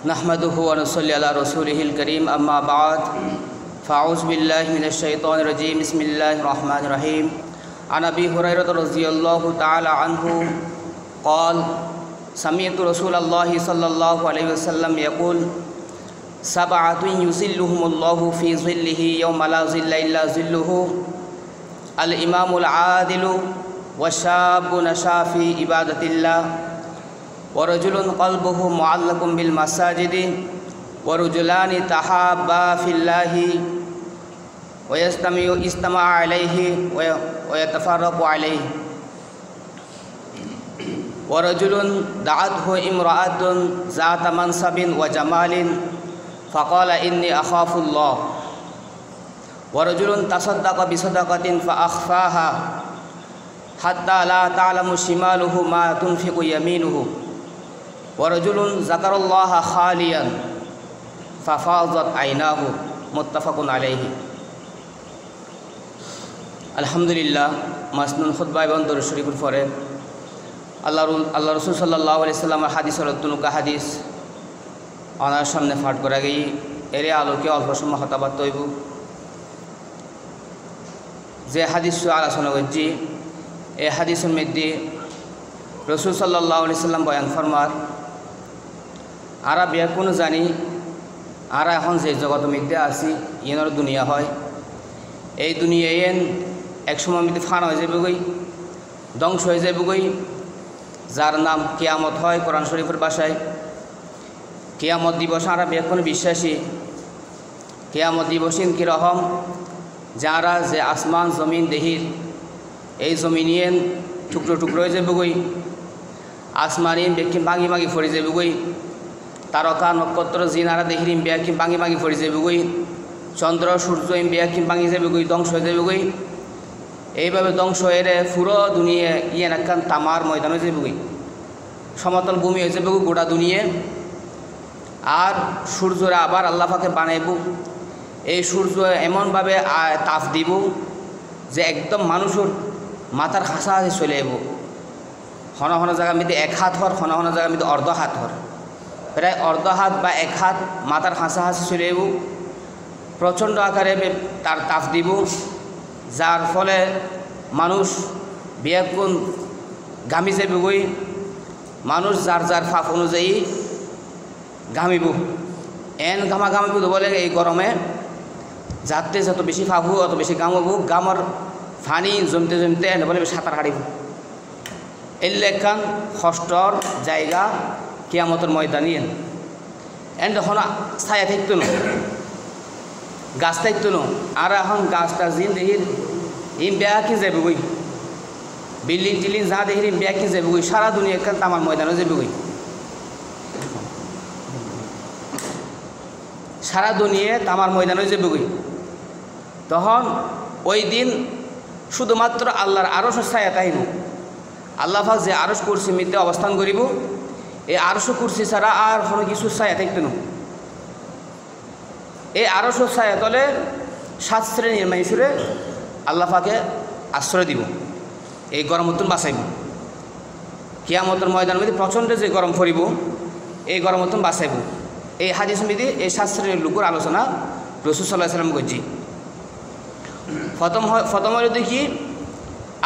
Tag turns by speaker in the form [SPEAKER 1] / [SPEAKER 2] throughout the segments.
[SPEAKER 1] नहमदुहु व नुसल्ली अला रसूलिहिल करीम अम्मा बाद फ़ाऊज़ु बिल्लाहि मिनश शैतानिर रजीम बिस्मिल्लाहिर रहमानिर रहीम अन अबी हुरैरह रज़ियल्लाहु तआला अन्हु क़ाल समिअतु रसूलल्लाहि सल्लल्लाहु अलैहि वसल्लम यक़ूल सबअतुन युज़िल्लुहुमुल्लाहु फ़ी ज़िल्लिही यौम ला ज़िल्ला इल्ला ज़िल्लुहु अल इमामुल आदिलु वशाब्बुन नशा फ़ी इबादतिल्लाह वरजुलुन क़ल्बुहु मुअल्लक़ुन बिल मसाजिदि वरजुलानि तहाब्बा फ़िल्लाहि वयस्तमा अलैहि वयतफ़र्रक़ु अलैहि वरजुलुन दअतहु इम्रअतुन ज़ात मनसबिन व जमालिन फ़क़ाल इन्नी अख़ाफ़ुल्लाह वरजुलुन तसद्दक़ बिसदक़तिन फ़अख़फ़ाहा हत्ता ला तालमु शिमालुहु मा तुनफ़िक़ु यमीनुहु वरजुलुन ज़करल्लाह खालियन फ़फ़ाज़त ऐनाहु मुत्तफ़क़ुन अलैहि। अल्हम्दुलिल्लाह मसनुन खुतबा एवं दुरूद शरीफुर परे আল্লাহ রসুল সাল্লাল্লাহু আলাইহি সাল্লামের হাদিসের তুনুকা হাদিস আমার সামনে পাঠ করা গিয়ে এর আলোকে অল্প সময় হতাবাত হইব। যে হাদিস আলোচনা করছি এই হাদিসের মধ্যে রসুল সাল্লাল্লাহু আলাইহি সাল্লাম বয়ান ফরমার আরা বিয়া কোনো জানি আরা এখন যে জগতের মধ্যে আছি ইয়ের দুনিয়া হয় এই দুনিয়া এন একসময় মধ্যে ফান হয়ে যাবে গই ধ্বংস হয়ে যাবে গই যার নাম কিয়ামত হয় কোরআন শরীফের ভাষায়। কিয়ামত দিবস আমরা বেক্ষণ বিশ্বাসী কিয়ামত দিবসিন কীরকম যারা যে আসমান জমিন দেহির এই জমিনিয়েন টুকরো টুকরো হয়ে যাবে গই আসমানিন বেক্ষিন ভাঙি ভাঙি ফরে যাবে গই তারকা নক্ষত্র জিনারা দেহিরিম বেয়াকিম ভাঙি ভাঙি ফরে যাবে গই চন্দ্র সূর্য ইম বেয়াকিম ভাঙি যাবে গই ধ্বংস হয়ে যাবে গই এইভাবে ধ্বংস হয়ে পুরো দুনিয়া ইয়ে একখান তামার ময়দান হয়ে যাবে সমতল ভূমি হয়ে যাবে গোটা দুনিয়া। আর সূর্যরা আবার আল্লাহ পাকে বানাইব এই সূর্য এমনভাবে তাপ দিব যে একদম মানুষের মাথার খাসা চলে যাব হন হন জায়গার মধ্যে এক হাত হর হন হন জায়গার মধ্যে অর্ধ হাত হর প্রায় অর্ধ হাত বা এক হাত মাথার হাসা হাসি চলে যাব প্রচণ্ড আকারে তার তাপ দিব যার ফলে মানুষ বিয়াকুন ঘামি যাবগই মানুষ যার যার ফাঁক অনুযায়ী ঘামিব এন ঘামা ঘামিব বলে এই গরমে যাতে যত বেশি ফাঁকব অত বেশি ঘামব গামর ফানি জমতে জমতে এনে বলে সাঁতার হারিব এই লেখান কষ্টর জায়গা কিয়ামতের ময়দানি এন হন ছায়া থাকতো না গাছ থাকতো না আর এখন গাছটা জিন দেহির ইম বেয়া কি যাবে গই বিল্ডিং টিল্ডিং যা দেহির ইম বেয়া কি যাবে গই সারা দুনিয়া একখান তামার ময়দানে যাবে গই সারা দুনিয়া তামার ময়দানে যাবে গই তখন ওই দিন শুধুমাত্র আল্লাহর আরশ ছায়া তাইব আল্লাহ পাক যে আরশ কুরসি মধ্যে অবস্থান করিব এই আরশ কুরসি ছাড়া আর কোনো কিছু ছায়া থাকতো না। এই আরশ ছায়া তলে 7 শ্রেণীর মানুষরে আল্লাহ পাকে আশ্রয় দিব এই গরম মতন বাঁচাইব কিয়ামতের ময়দানের মধ্যে প্রচণ্ড যে গরম পড়িব এই গরম মতন বাঁচাইব। এই হাদিস মধ্যে এই 7 শ্রেণীর লোকের আলোচনা রাসূল সাল্লাল্লাহু আলাইহি ওয়াসাল্লাম করছি। প্রথম হলো দেখি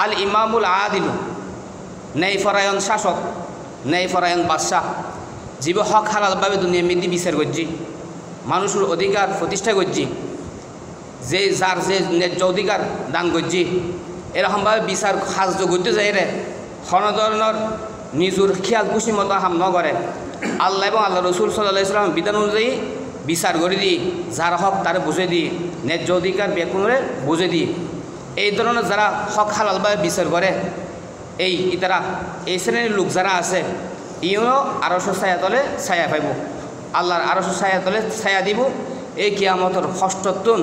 [SPEAKER 1] আল ইমামুল আদিলু ন্যায়পরায়ণ শাসক ন্যায়পরায়ণ বাদশাহ জীব হক হালালভাবে দুনিয়ার মধ্যে বিচার করছি মানুষের অধিকার প্রতিষ্ঠা করছি যে যার যে ন্যায্য অধিকার দান করছি এরকমভাবে বিচার সাহায্য করতে যাই রে কোনো ধরনের নিজের খেয়াল খুশি মতো হাম ন করে আল্লাহ এবং আল্লাহ রসুল সাল্লাল্লাহু আলাইহি ওয়াসাল্লাম বিধান অনুযায়ী বিচার করে দিই যার হক তারে বুঝে দিই ন্যায্য অধিকার বেকুনরে বুঝে দিই এই ধরনের যারা হক হালালভাবে বিচার করে এই ইতারা এই শ্রেণীর লোক যারা আছে ইও আরশ ছায়া তলে ছায়া পাইব আল্লাহর আরশ ছায়া তলে ছায়া দিব এই কিয়ামতের কষ্টতুন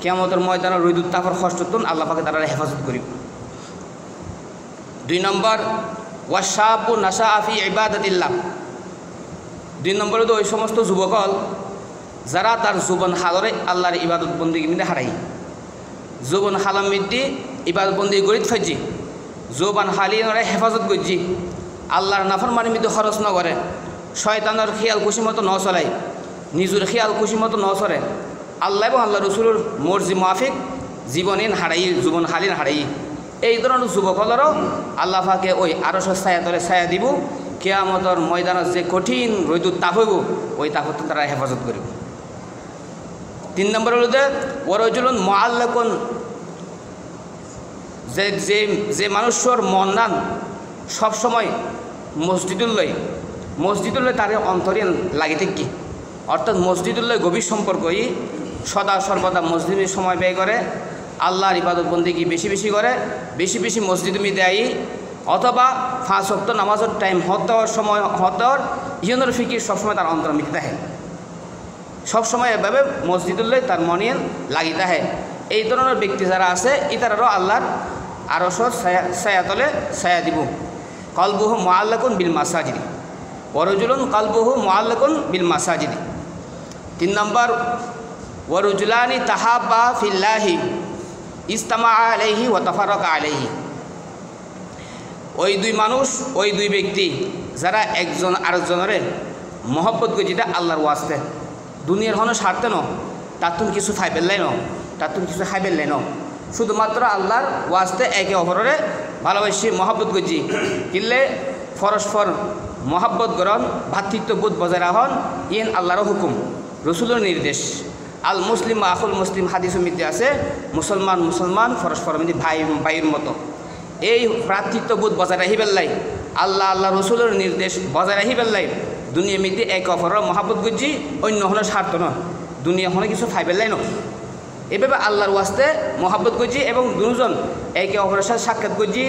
[SPEAKER 1] কিয়ামতের ময়দানের রৈদুত তাপর কষ্টতুন আল্লাহ পাকে তারা হেফাজত করিব। 2 নম্বর ওয়াশাবু নাশা ফি ইবাদাতিল্লাহ 2 নম্বরে তো ওই সমস্ত যুবকল যারা তার জীবন হালরে আল্লাহর ইবাদত বন্দেগী মধ্যে হারাই জীবন হালাম মধ্যে ইবাদত বন্দেগী করি থাকি জোবান হালিয়ে হেফাজত করছি আল্লাহর নাফরমানির মধ্যে খরচ ন করে শয়তানের খেয়াল খুশি মতো ন চলাই, নিজের খেয়াল খুশি মতো ন চলে, আল্লাহ এবং আল্লাহ রসুলের মর্জি মাফিক জীবনীন হারাই হারাই এই ধরনের যুবকলেরও আল্লাহ পাকে ওই আরশের ছায়া তলে ছায়া দিব। কিয়ামতের ময়দানত যে কঠিন রৈদুর তাপ হইব ওই তাপত তারা হেফাজত করিব। 3 নম্বর হল যে ওয়ারজুলুন মুআল্লাকুন, যে মানুষের মন নান সবসময় মসজিদুল্লাই তার অন্তরীণ লাগি থাকি, অর্থাৎ মসজিদুল্লাই গভীর সম্পর্কই সদা সর্বদা মসজিদে সময় ব্যয় করে, আল্লাহর ইবাদত বন্দেগী বেশি বেশি করে, বেশি বেশি মসজিদ দেয়, অথবা 5 ওয়াক্ত নামাজের টাইম হওয়ার সময় হওয়ার ইয়নের ফিকির সবসময় তার অন্তর মিলতে হয়, সবসময় এভাবে মসজিদুল্লাই তার মনে লাগি থাকে। এই ধরনের ব্যক্তি যারা আছে ইতারারও আল্লাহর আরশের ছায়া তলে ছায়া দিব। কলবুহু মুআল্লাকুন বিল মাসাজিদি, ওয়ারজুলুন কলবুহু মুআল্লাকুন বিল মাসাজিদি। 3 নম্বর ওয়ারজুলানি তাহাব্বা ফিল্লাহি ইজতামা আলাইহি ওয়া তাফাররাকা আলাইহি, ওই দুই মানুষ, ওই দুই ব্যক্তি যারা একজন আরেকজনের মহব্বত করে, যেটা আল্লাহর ওয়াস্তে, দুনিয়ার হন স্বার্থে ন, তার তুমি কিছু খাই পেললাই ন, তার তুমি কিছু খাই পেললাই ন, শুধুমাত্র আল্লাহর ওয়াস্তে একে অপরের ভালোবাসি মহব্বত করছি, কিনলে পরস্পর মহব্বত গ্রহণ ভাতৃত্ববোধ বজায় রাখুন, ইন আল্লাহর হুকুম, রসুলের নির্দেশ। আল মুসলিম আখুল মুসলিম হাদিসের মধ্যে আছে, মুসলমান পরস্পর মধ্যে ভাইয়ের মতো। এই ভ্রাতৃত্ববোধ বজায় রাখি পেলাই, আল্লাহ রসুলের নির্দেশ বজায় রাখি পেলাই, দুনিয়া মধ্যে একে অপরের মহাব্বত করছি, অন্য হলো স্বার্থ নয়, দুনিয়া হলে কিছু খাই পেলাই ন, এভাবে আল্লাহর ওয়াস্তে মহাব্বত করছি এবং দুজন একে অপরের সাথে সাক্ষাৎ করছি,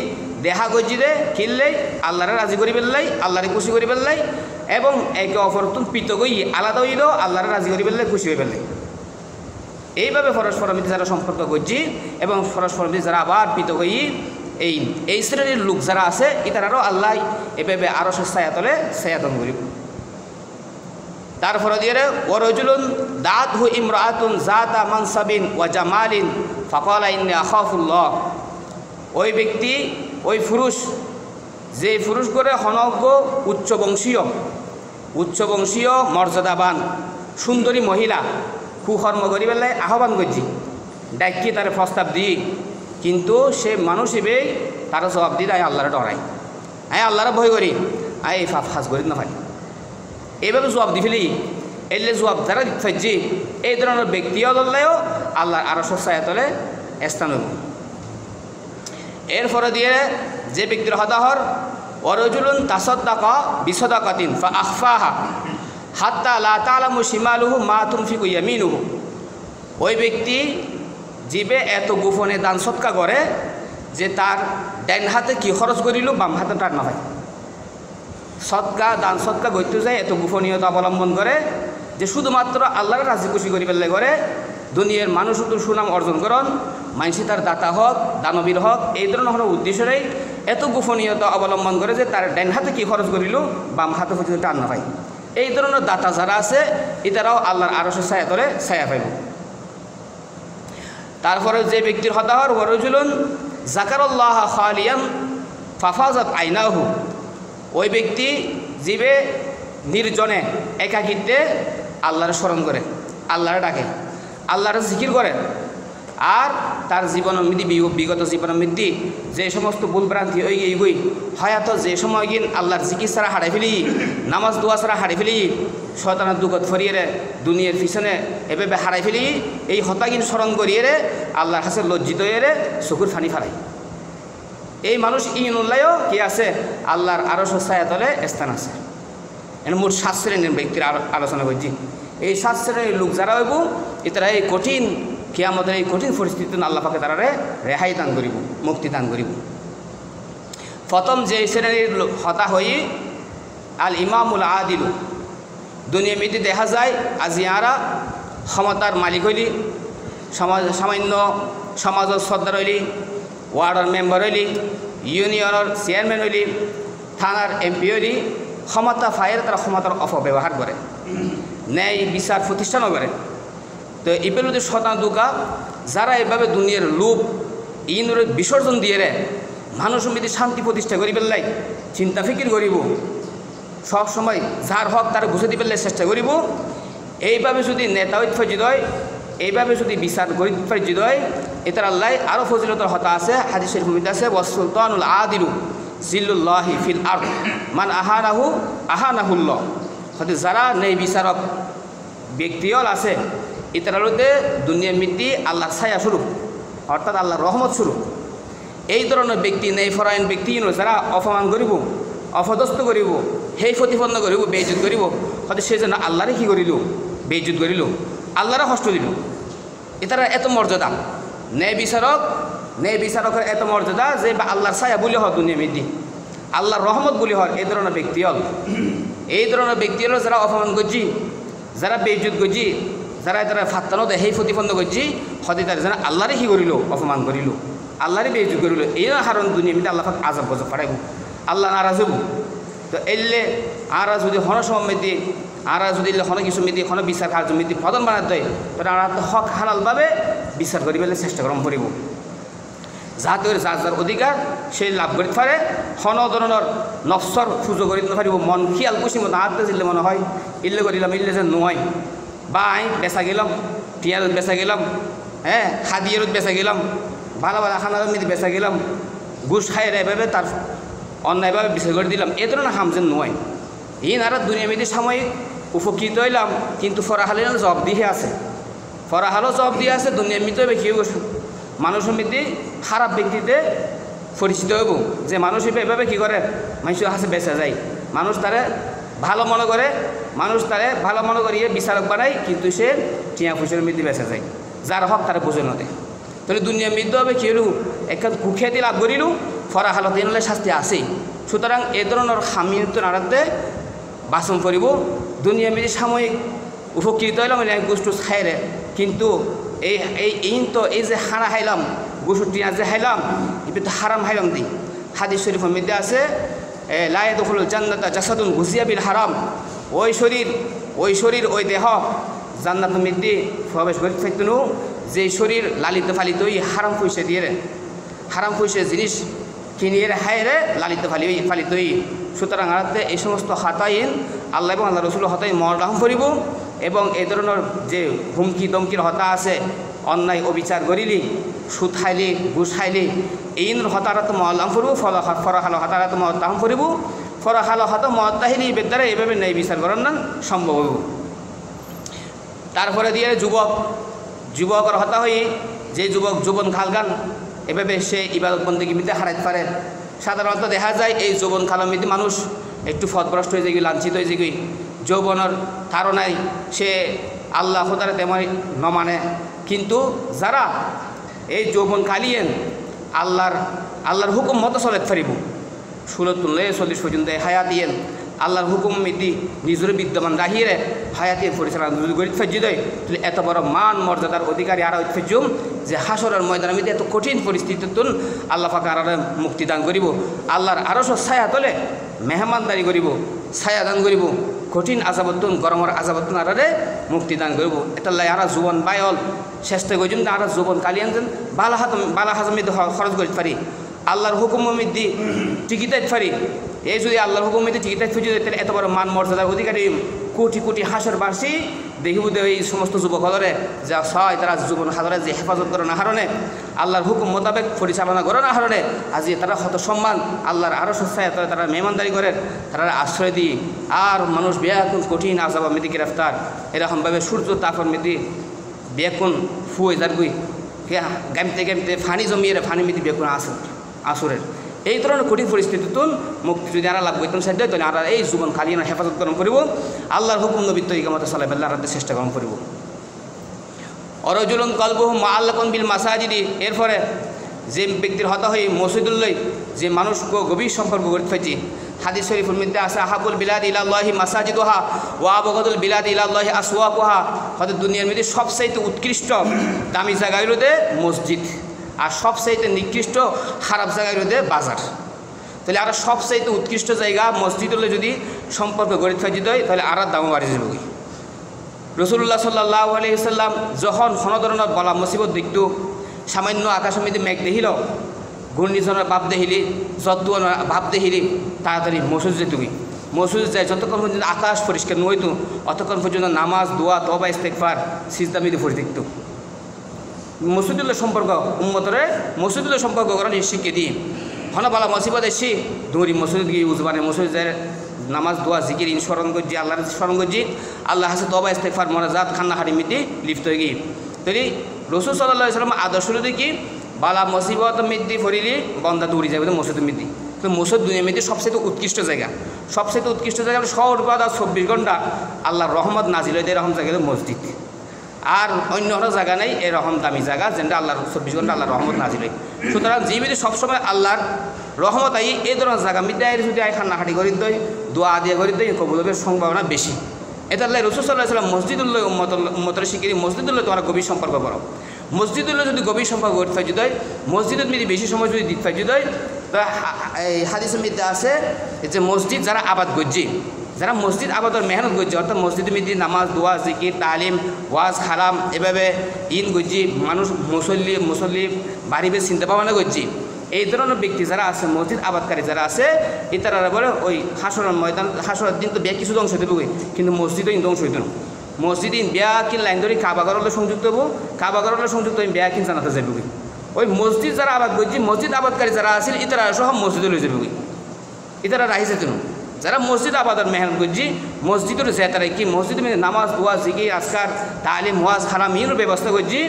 [SPEAKER 1] দেখা করছি দে কিনলেই আল্লাহরে রাজি করি পেলাই, আল্লাহরে খুশি করি পেলাই, এবং একে অপর তুমি পৃথক হই আলাদা হইল আল্লাহরে রাজি করি পেলাই, খুশি হয়ে পেলাই। এইভাবে পরস্পর মধ্যে যারা সম্পর্ক করছি এবং পরস্পর মধ্যে যারা আবার পৃথক হই, এই শ্রেণীর লোক যারা আছে ইতারারও আল্লাহ এভাবে আরশের ছায়া তলে ছায়াতন করিব। তারপরে দিয়ে ওয়ারজুলুন দাতহু ইমরাআতুন যাতা মানসাবিন ওয়া জামালিন ফাকালা ইন্নী আখাফুল্লাহ, ওই ব্যক্তি, ওই পুরুষ, যে পুরুষ করে হনজ্ঞ উচ্চবংশীয় মর্যাদাবান সুন্দরী মহিলা কুকর্ম করি বেলায় আহ্বান করছি, ডাকি তার প্রস্তাব দিই, কিন্তু সে মানুষ হিসেবে তারা জবাব দিই আয় আল্লাহরে ডরাই, আয় আল্লাহরে ভয় করি, আয় এই ফাঁস করি না হয়, এইভাবে জবাব দি ফেলি। এলে জবাব যারা দিচ্ছি এই ধরনের ব্যক্তিও ধরলেও আল্লাহর আরশের ছায়া তলে স্থান হইব। এরপরে দিয়ে যে ব্যক্তির হদাহর ওয়ারজুলুন তাসাদ্দাকা বিসাদাকাতিন ফাআখফাহা হাত্তা লা তা'লামু শিমালুহু মা তুনফিকু ইয়ামিনুহু, ওই ব্যক্তি জীবে এত গোপনে দান সৎকা করে যে তার ডান হাতে কি খরচ করিল বাম হাতে তার না হয়, দান সৎকা করতে যায় এত গোপনীয়তা অবলম্বন করে যে শুধুমাত্র আল্লাহর রাজি খুশি করি পেলে করে, দুনিয়ার মানুষ শুধু সুনাম অর্জন করন, মানুষ তার দাতা হোক দানবীর হোক, এই ধরনের উদ্দেশ্যেই এত গোপনীয়তা অবলম্বন করে যে তার ডান হাতে কি খরচ করিল বাম হাতে পর্যন্ত টান না হয়। এই ধরনের দাতা যারা আছে এটারাও আল্লাহর আরশের ছায়া তলে ছায়া পাইব। তারপরে যে ব্যক্তির হদাহর ওয়ারজুলুন যাকারাল্লাহ খালিয়ান ফাফাজাত আইনাহু, ওই ব্যক্তি জীবে নির্জনে একাকিত্বে আল্লাহর স্মরণ করে, আল্লাহর ডাকে, আল্লাহর জিকির করে, আর তার জীবন বিগত জীবন মৃদ্ধি যে সমস্ত ভুলভ্রান্তি ওই এইগুই হয়তো যে সময় গিন আল্লাহর জিকির ছাড়া হারাই ফেলি, নামাজ দোয়া ছাড়া হারাই ফেলি, শয়তানের দুঃখত ফরিয়ে দুনিয়ার পিছনে এভাবে হারাই ফেলি, এই হতাগিন স্মরণ করিয়ে আল্লাহর কাছে লজ্জিত হয়ে চকুর ফানি ফালাই। এই মানুষ ইনুল্লাহও কি আছে আল্লাহর আরশের ছায়া তলে স্থান আছে। এর মোট 7 শ্রেণীর ব্যক্তির আলোচনা করছি। এই 7 শ্রেণীর লোক যারা হইব এটারা এই কঠিন কিয়ামতের এই কঠিন পরিস্থিতি আল্লাহ পাকে তারা রেহাই দান করিব, মুক্তি দান করিব। প্রথম যে শ্রেণীর হতা হই আল ইমামুল আদিলু, দুনিয়া মিতি দেখা যায় আজি আরা ক্ষমতার মালিক হইলি, সামান্য সমাজের সর্দার হইলি, ওয়ার্ডের মেম্বার হইলি, ইউনিয়নের চেয়ারম্যান হইলি, থানার এমপি হইলি, ক্ষমতা ফায়ের তারা ক্ষমতার অপব্যবহার করে, ন্যায় বিচার প্রতিষ্ঠানও করে। তো ইপেলুদের শতান দুকা যারা এভাবে দুনিয়ার লোভ ইনুর বিসর্জন দিয়ে মানুষ মিতি শান্তি প্রতিষ্ঠা করি পেলাই চিন্তা ফিকির করিব, সব সময় যার হক তার বুঝে দিবে চেষ্টা করিব। এইভাবে যদি নেতা ফজিদ হয়, এইভাবে যদি বিচার ফজিদ হয়, এটার আল্লাহ আরও ফজিলতর হতা আছে। হাদিস শরীফের মধ্যে আছে ওয়াসুলতানুল আদিলু জিল্লুল্লাহি ফিল আরদ মান আহানাহুল্লাহ। হয়তো যারা নেই বিচারক ব্যক্তিও আছে, এটার মধ্যে দুনিয়া মৃত্যু আল্লাহর ছায়া স্বরূপ, অর্থাৎ আল্লাহর রহমত স্বরূপ। এই ধরনের ব্যক্তি নেই ফরায়ন ব্যক্তি যারা অপমান করিব, অপদস্থ করিব, সেই প্রতিপন্ন করিব, বেইজ্জত করিব, হয়তো সে যেন আল্লাহরে কী করিল, বেইজ্জত করিল, আল্লাহরে কষ্ট দিল। এটার এত মর্যাদা, ন্যায় বিচারকের এত মর্যাদা যে আল্লাহর ছায়া বলি হয় দুনিয়া মৃত্যু, আল্লাহর রহমত বলি হয়। এই ধরনের ব্যক্তি হল, এই ধরনের ব্যক্তি হল যারা অপমান করছি, যারা বেইজ্জত করছি, যারা তারা ফাত্তানো দেয়, সেই প্রতিপন্ন করছি, হয়তো তারা যেন আল্লাহরে কী করিল, অপমান করিল, আল্লাহরে বেইজ্জত করিল। এই কারণ দুনিয়া মৃত্যু আল্লাহ আজাব গজব পাঠাইব, আল্লাহ নারাজ হব। তো এলে আরা যদি হন সমৃদ্ধি, আরা যদি হন কিছু মিদি হন বিচার কার্য মিদি প্রধান বানাতে দেয়, তাহলে আরা হক হালালভাবে বিচার করি পেলে চেষ্টা গ্রহণ করিব, যাতে যার যার অধিকার সেই লাভ করতে পারে। হন ধরনের নফসর সুযোগ করতে পারিব, মন খিয়াল খুশি মতো হাতে দিলে মনে হয় ইল্লে করিলাম, ইল্লে যে নয়, বা আই বেচা গেলাম, টিয়ারত বেচা গেলাম, হ্যাঁ হাদিয়ারত বেচা গেলাম, ভালো ভালো খানার মিদি বেচা গেলাম, ঘুষ খাই এভাবে তার অন্যায়ভাবে বিচার করে দিলাম, এ ধরনের হামজেন নয়। ইনারা দুনিয়া মৃত্যু সাময়িক উপকৃত হইলাম, কিন্তু ফরাহালের জব দিয়ে আছে, ফরাহালও জব দিয়ে আছে। দুনিয়া মৃত্যু কী করছে, মানুষের মৃত্যু খারাপ ব্যক্তিতে পরিচিত হইব, যে মানুষ এভাবে কী করে মানুষের কাছে বেঁচে যায়, মানুষ তারে ভালো মনে করে, মানুষ তারে ভালো মনে করিয়ে বিচারক বানায়, কিন্তু সে টিয়া পয়সার মৃত্যু বেঁচে যায়, যার হক তারা বুঝে নদে। তাহলে দুনিয়া মৃত্যু হবে কী হল, একটা কুখ্যাতি লাভ করিল, ফরাহালত এনলে শাস্তি আসেই। সুতরাং এ ধরনের খামিয়ত নাড়াতে বাসন করিব। দুনিয়া মৃত্যু সাময়িক উপকৃত হইলাম এক গোষ্ঠ খাইরে, কিন্তু এই যে হারা হাইলাম, গোষ্ঠ টিয়া যে হাইলাম, এটা তো হারাম হাইলাম দিই। হাদিস শরীফের মধ্যে আছে লা ইয়াদখুলুল জান্নাতা জাসাদুন গুজিয়া বিল হারাম। ওই শরীর ওই দেহ জান্নাতের মধ্যে প্রবেশ করতে থাকতেন যে শরীর লালিত ফালিত ওই হারাম পয়সা দিয়ে, হারাম পয়সা জিনিস কিনিয়ে হায়রে লালিত ফালিত। সুতরাং আরাতে এই সমস্ত হাতাইন আল্লাহ এবং আল্লাহ রসুল হতাই মরলাহম করিব, এবং এই ধরনের যে হুমকি দমকির হতা আছে, অন্যায় অবিচার করিলি, সুদ খাইলি, ঘুষ খাইলি, এই হতারাত মহল্লাম করব, ফরাহাল হতারাত মহত্তাহম করিব। ফরাহাল হত মহত্তাহিনী বেদ্বারা এইভাবে ন্যায় বিচার করার না সম্ভব হইব। তারপরে দিয়ে যুবকের হতা হই, যে যৌবন খালগান এভাবে সে ইবাদত বন্দেগী মিতে হারাইতে পারে। সাধারণত দেখা যায় এই যৌবন কালের মধ্যে মানুষ একটু ফতভ্রষ্ট হয়ে যাই, লাঞ্ছিত হয়ে যাই, যৌবনের ধারণায় সে আল্লাহ খোদারে তেমন নমানে। কিন্তু যারা এই যৌবন কালিয়েন আল্লাহর হুকুম মতো চলে ফারিব, 16-40 পর্যন্ত হায়াত ইয়েন আল্লাহর হুকুম মিদি নিজের বিদ্যমান রাহিয়ে হায়াতের পরিচালনা যদি গরিব ফেজি দেয়, তাহলে এত বড় মান মর্যাদার অধিকারী আর ফেজুম যে হাসরের ময়দানের মধ্যে এত কঠিন পরিস্থিতিতুন আল্লাহ পাক আর মুক্তিদান করিব। আল্লাহর আরও ছায়া তোলে মেহমানদারি করিব, ছায়া দান করিব, কঠিন আজাবতুন গরমের আজাবতুন আরে মুক্তিদান করিব। এটা আর যৌবন বায়ল চেষ্টা করছেন আর যৌবন কালিয়ান যেন বালা হাজমিদ খরচ করতে পারি, আল্লাহর হুকুম মিদি টিকিটাইতে পারি। এই যদি আল্লাহর হুকুম মিদি টিকিটাইতে ফুজি তাহলে এত বড় মান মর্যাদার অধিকারী কোটি কোটি হাসর বাড়ছি দেখিব এই সমস্ত যুবক হলরে যা ছয় তারা যুবন হাজরে যে হেফাজত করে না হারণে, আল্লাহর হুকুম মোতাবেক পরিচালনা করে না হারণে, আজ তারা হত সম্মান আল্লাহর আরও সস্তায় তারা মেহমানদারি করে, তারা আশ্রয় দিই। আর মানুষ বেয়াকুন কঠিন আজাব মিদি গ্রেফতার, এরকমভাবে সূর্য তাপর মিদি বেকুন ফুয়ে যার গুই গামতে গামতে ফানি জমিয়ে ফানি মিদি বেকুন আসরের। এই ধরনের কঠিন পরিস্থিতিতুন মুক্তি যদি আরা লাভ করতাম সাধ্য তাহলে আর এই জীবন খালি না হেফাজত গ্রহণ করিব, আল্লাহর হুকুম নবী তরিকা মতো সালাই আল্লাহ রাতে চেষ্টা গ্রহণ করিব। অরজুলন কলবহু মাআল্লাকুন বিল মাসাজিদি, এরপরে যে ব্যক্তির হতা হয়ে মসজিদুল্লাহ যে মানুষকে গভীর সম্পর্ক করতে পারছি। হাদিস শরীফের মধ্যে আছে আহাবুল বিলাদ ইলাল্লাহি মাসাজিদুহা ওয়া আবগাদুল বিলাদ ইলাল্লাহি আসওয়াকুহা। হয়তো দুনিয়ার মধ্যে সবচাইতে উৎকৃষ্ট দামি জায়গা হইল মসজিদ, আর সবচাইতে নিকৃষ্ট খারাপ জায়গা হইল বাজার। তাহলে আর সবচাইতে উৎকৃষ্ট জায়গা মসজিদ হলে যদি সম্পর্ক গড়ে থাকি হয় তাহলে আর দামও বাড়ি যাব। রসুল্লাহ সাল্লাল্লাহু আলাইহি ওয়াসাল্লাম যখন কোনো ধরনের বলা মুসিবত দেখত, সামান্য আকাশের মধ্যে মেঘ দেখিল, ঘূর্ণিঝড়ের ভাব দেখিলি, যদ্দুয়ার ভাব দেখিলি, তাড়াতাড়ি মসজিদ যেতুই, মসজিদ যায় যতক্ষণ পর্যন্ত আকাশ পরিষ্কার নইতো অতক্ষণ পর্যন্ত নামাজ দোয়া তওবা ইস্তেগফার সিজদা মিদে পড়ে থাকতো। মসজিদুল্লাহ সম্পর্ক উম্মতরে মসজিদুল্লাহ সম্পর্ক করার শিখিয়ে দিই হনবালা মসিবত এসি দৌড়ি মসজিদ গিয়ে উজবানে মসজিদ যায় নামাজ দোয়া জিকির স্মরণ করছি আল্লাহর স্মরণ করছি আল্লাহ হাসে তওবা ইস্তেগফার মোনাজাত খান্না হারিমিতে লিপ্ত হয়ে গিয়ে তৈরি রাসূল সাল্লাল্লাহু আলাইহি ওয়াসাল্লাম আদর্শ কি বালা মসিবত মিদ্দি ফরিলি বন্দা দৌড়ি যাবে মসজিদ মিদ্দি। তো মসজিদ দুনিয়া মিদ্দি সবচেয়ে উৎকৃষ্ট জায়গা, সবচেয়ে উৎকৃষ্ট জায়গা সর্বদা 24 ঘন্টা আল্লাহর রহমত নাজিল হয় এরকম জায়গা মসজিদ। আর অন্য কোনো জায়গা নেই এরকম দামি জায়গা যেটা আল্লাহর 24 ঘন্টা আল্লাহর রহমত নাজিল হয়। সুতরাং যে মিদি সবসময় আল্লাহর রহমত আই এই ধরনের জায়গা মিদ্দি যদি আই খান্নাহাটি করি দেয় দোয়া দিয়ে করি দেয় কবুলের সম্ভাবনা বেশি। এটা আল্লাহ রাসূল সাল্লাল্লাহু আলাইহি ওয়াসাল্লাম মসজিদুল্লাহ উম্মতের শিখিয়ে মসজিদুল্লাহ তোমার গভীর সম্পর্ক করো। মসজিদুল্লাহ যদি গভীর সম্পর্ক করতে পাই যদি মসজিদের মিদি বেশি সময় যদি দিতে পাই যদি তো এই হাদিসের মধ্যে আছে যে মসজিদ যারা আবাদ করছে যারা মসজিদ আবাদর মেহনত করছে অর্থাৎ মসজিদের মধ্যে নামাজ দোয়া জিকির তালিম ওয়াজ খালাম এভাবে ইন করছি মানুষ মুসল্লি বাড়িবে চিন্তা ভাবনা করছি এই ধরনের ব্যক্তি যারা আছে মসজিদ আবাদকারী যারা আছে ইতারা বলে ওই হাসরের ময়দান হাসরের দিন তো বিয়া কিছু ধ্বংস হইতে হবে কিন্তু মসজিদও ধ্বংস হইত না। মসজিদ বিয়া কিন লাইন ধরে কাবাগরলে সংযুক্ত হবো কাবাগরলে সংযুক্ত হয়ে বিয়া কিন জানাতে যাবে ওই মসজিদ যারা আবাদ করছি মসজিদ আবাদকারী যারা আছে ইতারা সব মসজিদে লই যাবে ইতারা রাহি যেত না। যারা মসজিদ আবাদের মেহনত করছি মসজিদের যে তারা কি মসজিদের মধ্যে নামাজ দোয়া জিকির আজকার তালিম ওয়াজ খালাম ইর ব্যবস্থা করছি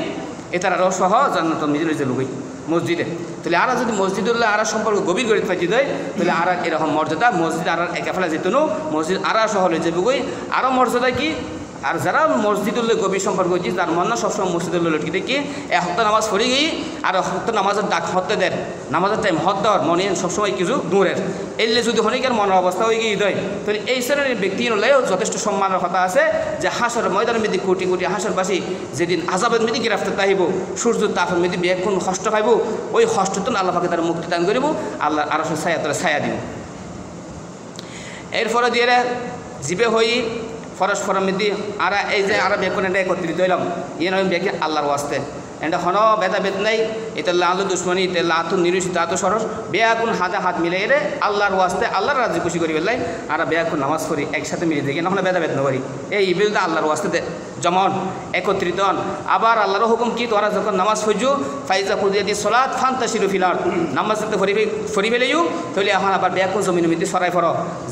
[SPEAKER 1] এতারাও সহ জান্নাত মিলে যাবে মসজিদে। তাহলে আর যদি মসজিদুল্লাহ আর সম্পর্ক গভীর করে পাইতে দেয় তাহলে আর এরকম মর্যাদা মসজিদ আর একা ফেলা যেত না মসজিদ আর সহ লই যাবে আরও মর্যাদা কি। আর যারা মসজিদুল্লাহ গভীর সম্পর্ক করছি তার মন না সবসময় মসজিদুল্লাহ লটকি দেখি এক হপ্তাহ নামাজ পড়ে গিয়ে আর হপ্তাহ নামাজের ডাক হত্যা দেয় নামাজের টাইম হত দেওয়ার মনে সবসময় কিছু দূরের এলে যদি হনিকের মনের অবস্থা হয়ে গিয়ে দেয় তাহলে এই শ্রেণীর ব্যক্তি হলেও যথেষ্ট সম্মানের কথা আছে যে হাসর ময়দানের মধ্যে কোটি কোটি হাসরবাসী যেদিন আজাবের মধ্যে গ্রেফতার তাহিব সূর্য তাপের মধ্যে বেক্ষণ কষ্ট খাইব ওই কষ্টতন আল্লাহ পাকে তারা মুক্তি দান করিব আল্লাহ আরো ছায়া তারা ছায়া দিব। এরপরে দিয়ে জীবে হই ফরস ফরমিদি আর এই যে আর বেকন এটা একত্রিত হইলাম ইয়ে নয় বেকে আল্লাহর ওয়াস্তে এটা হন বেদা বেদ নাই এটা আল্লাহ দুশ্মনী এটা আত নিরুষিত আত সরস বেয়াকুন হাতে হাত মিলে এরে আল্লাহর ওয়াস্তে আল্লাহর রাজি খুশি করি বেলাই আর বেয়াকুন নামাজ করি একসাথে মিলে দেখি না বেদা বেদ নকরি এই ইবিলটা আল্লাহর ওয়াস্তে যেমন একত্রিত হন। আবার আল্লাহর হুকুম কি তোরা যখন নামাজ ফজু ফাইজা কুদিয়াদি সলাত ফান্তাশিরু ফিল আরদ নামাজ যাতে ফরি ফেলেও তাহলে এখন আবার বেয়াকুন জমিন মিতি সরাই ফর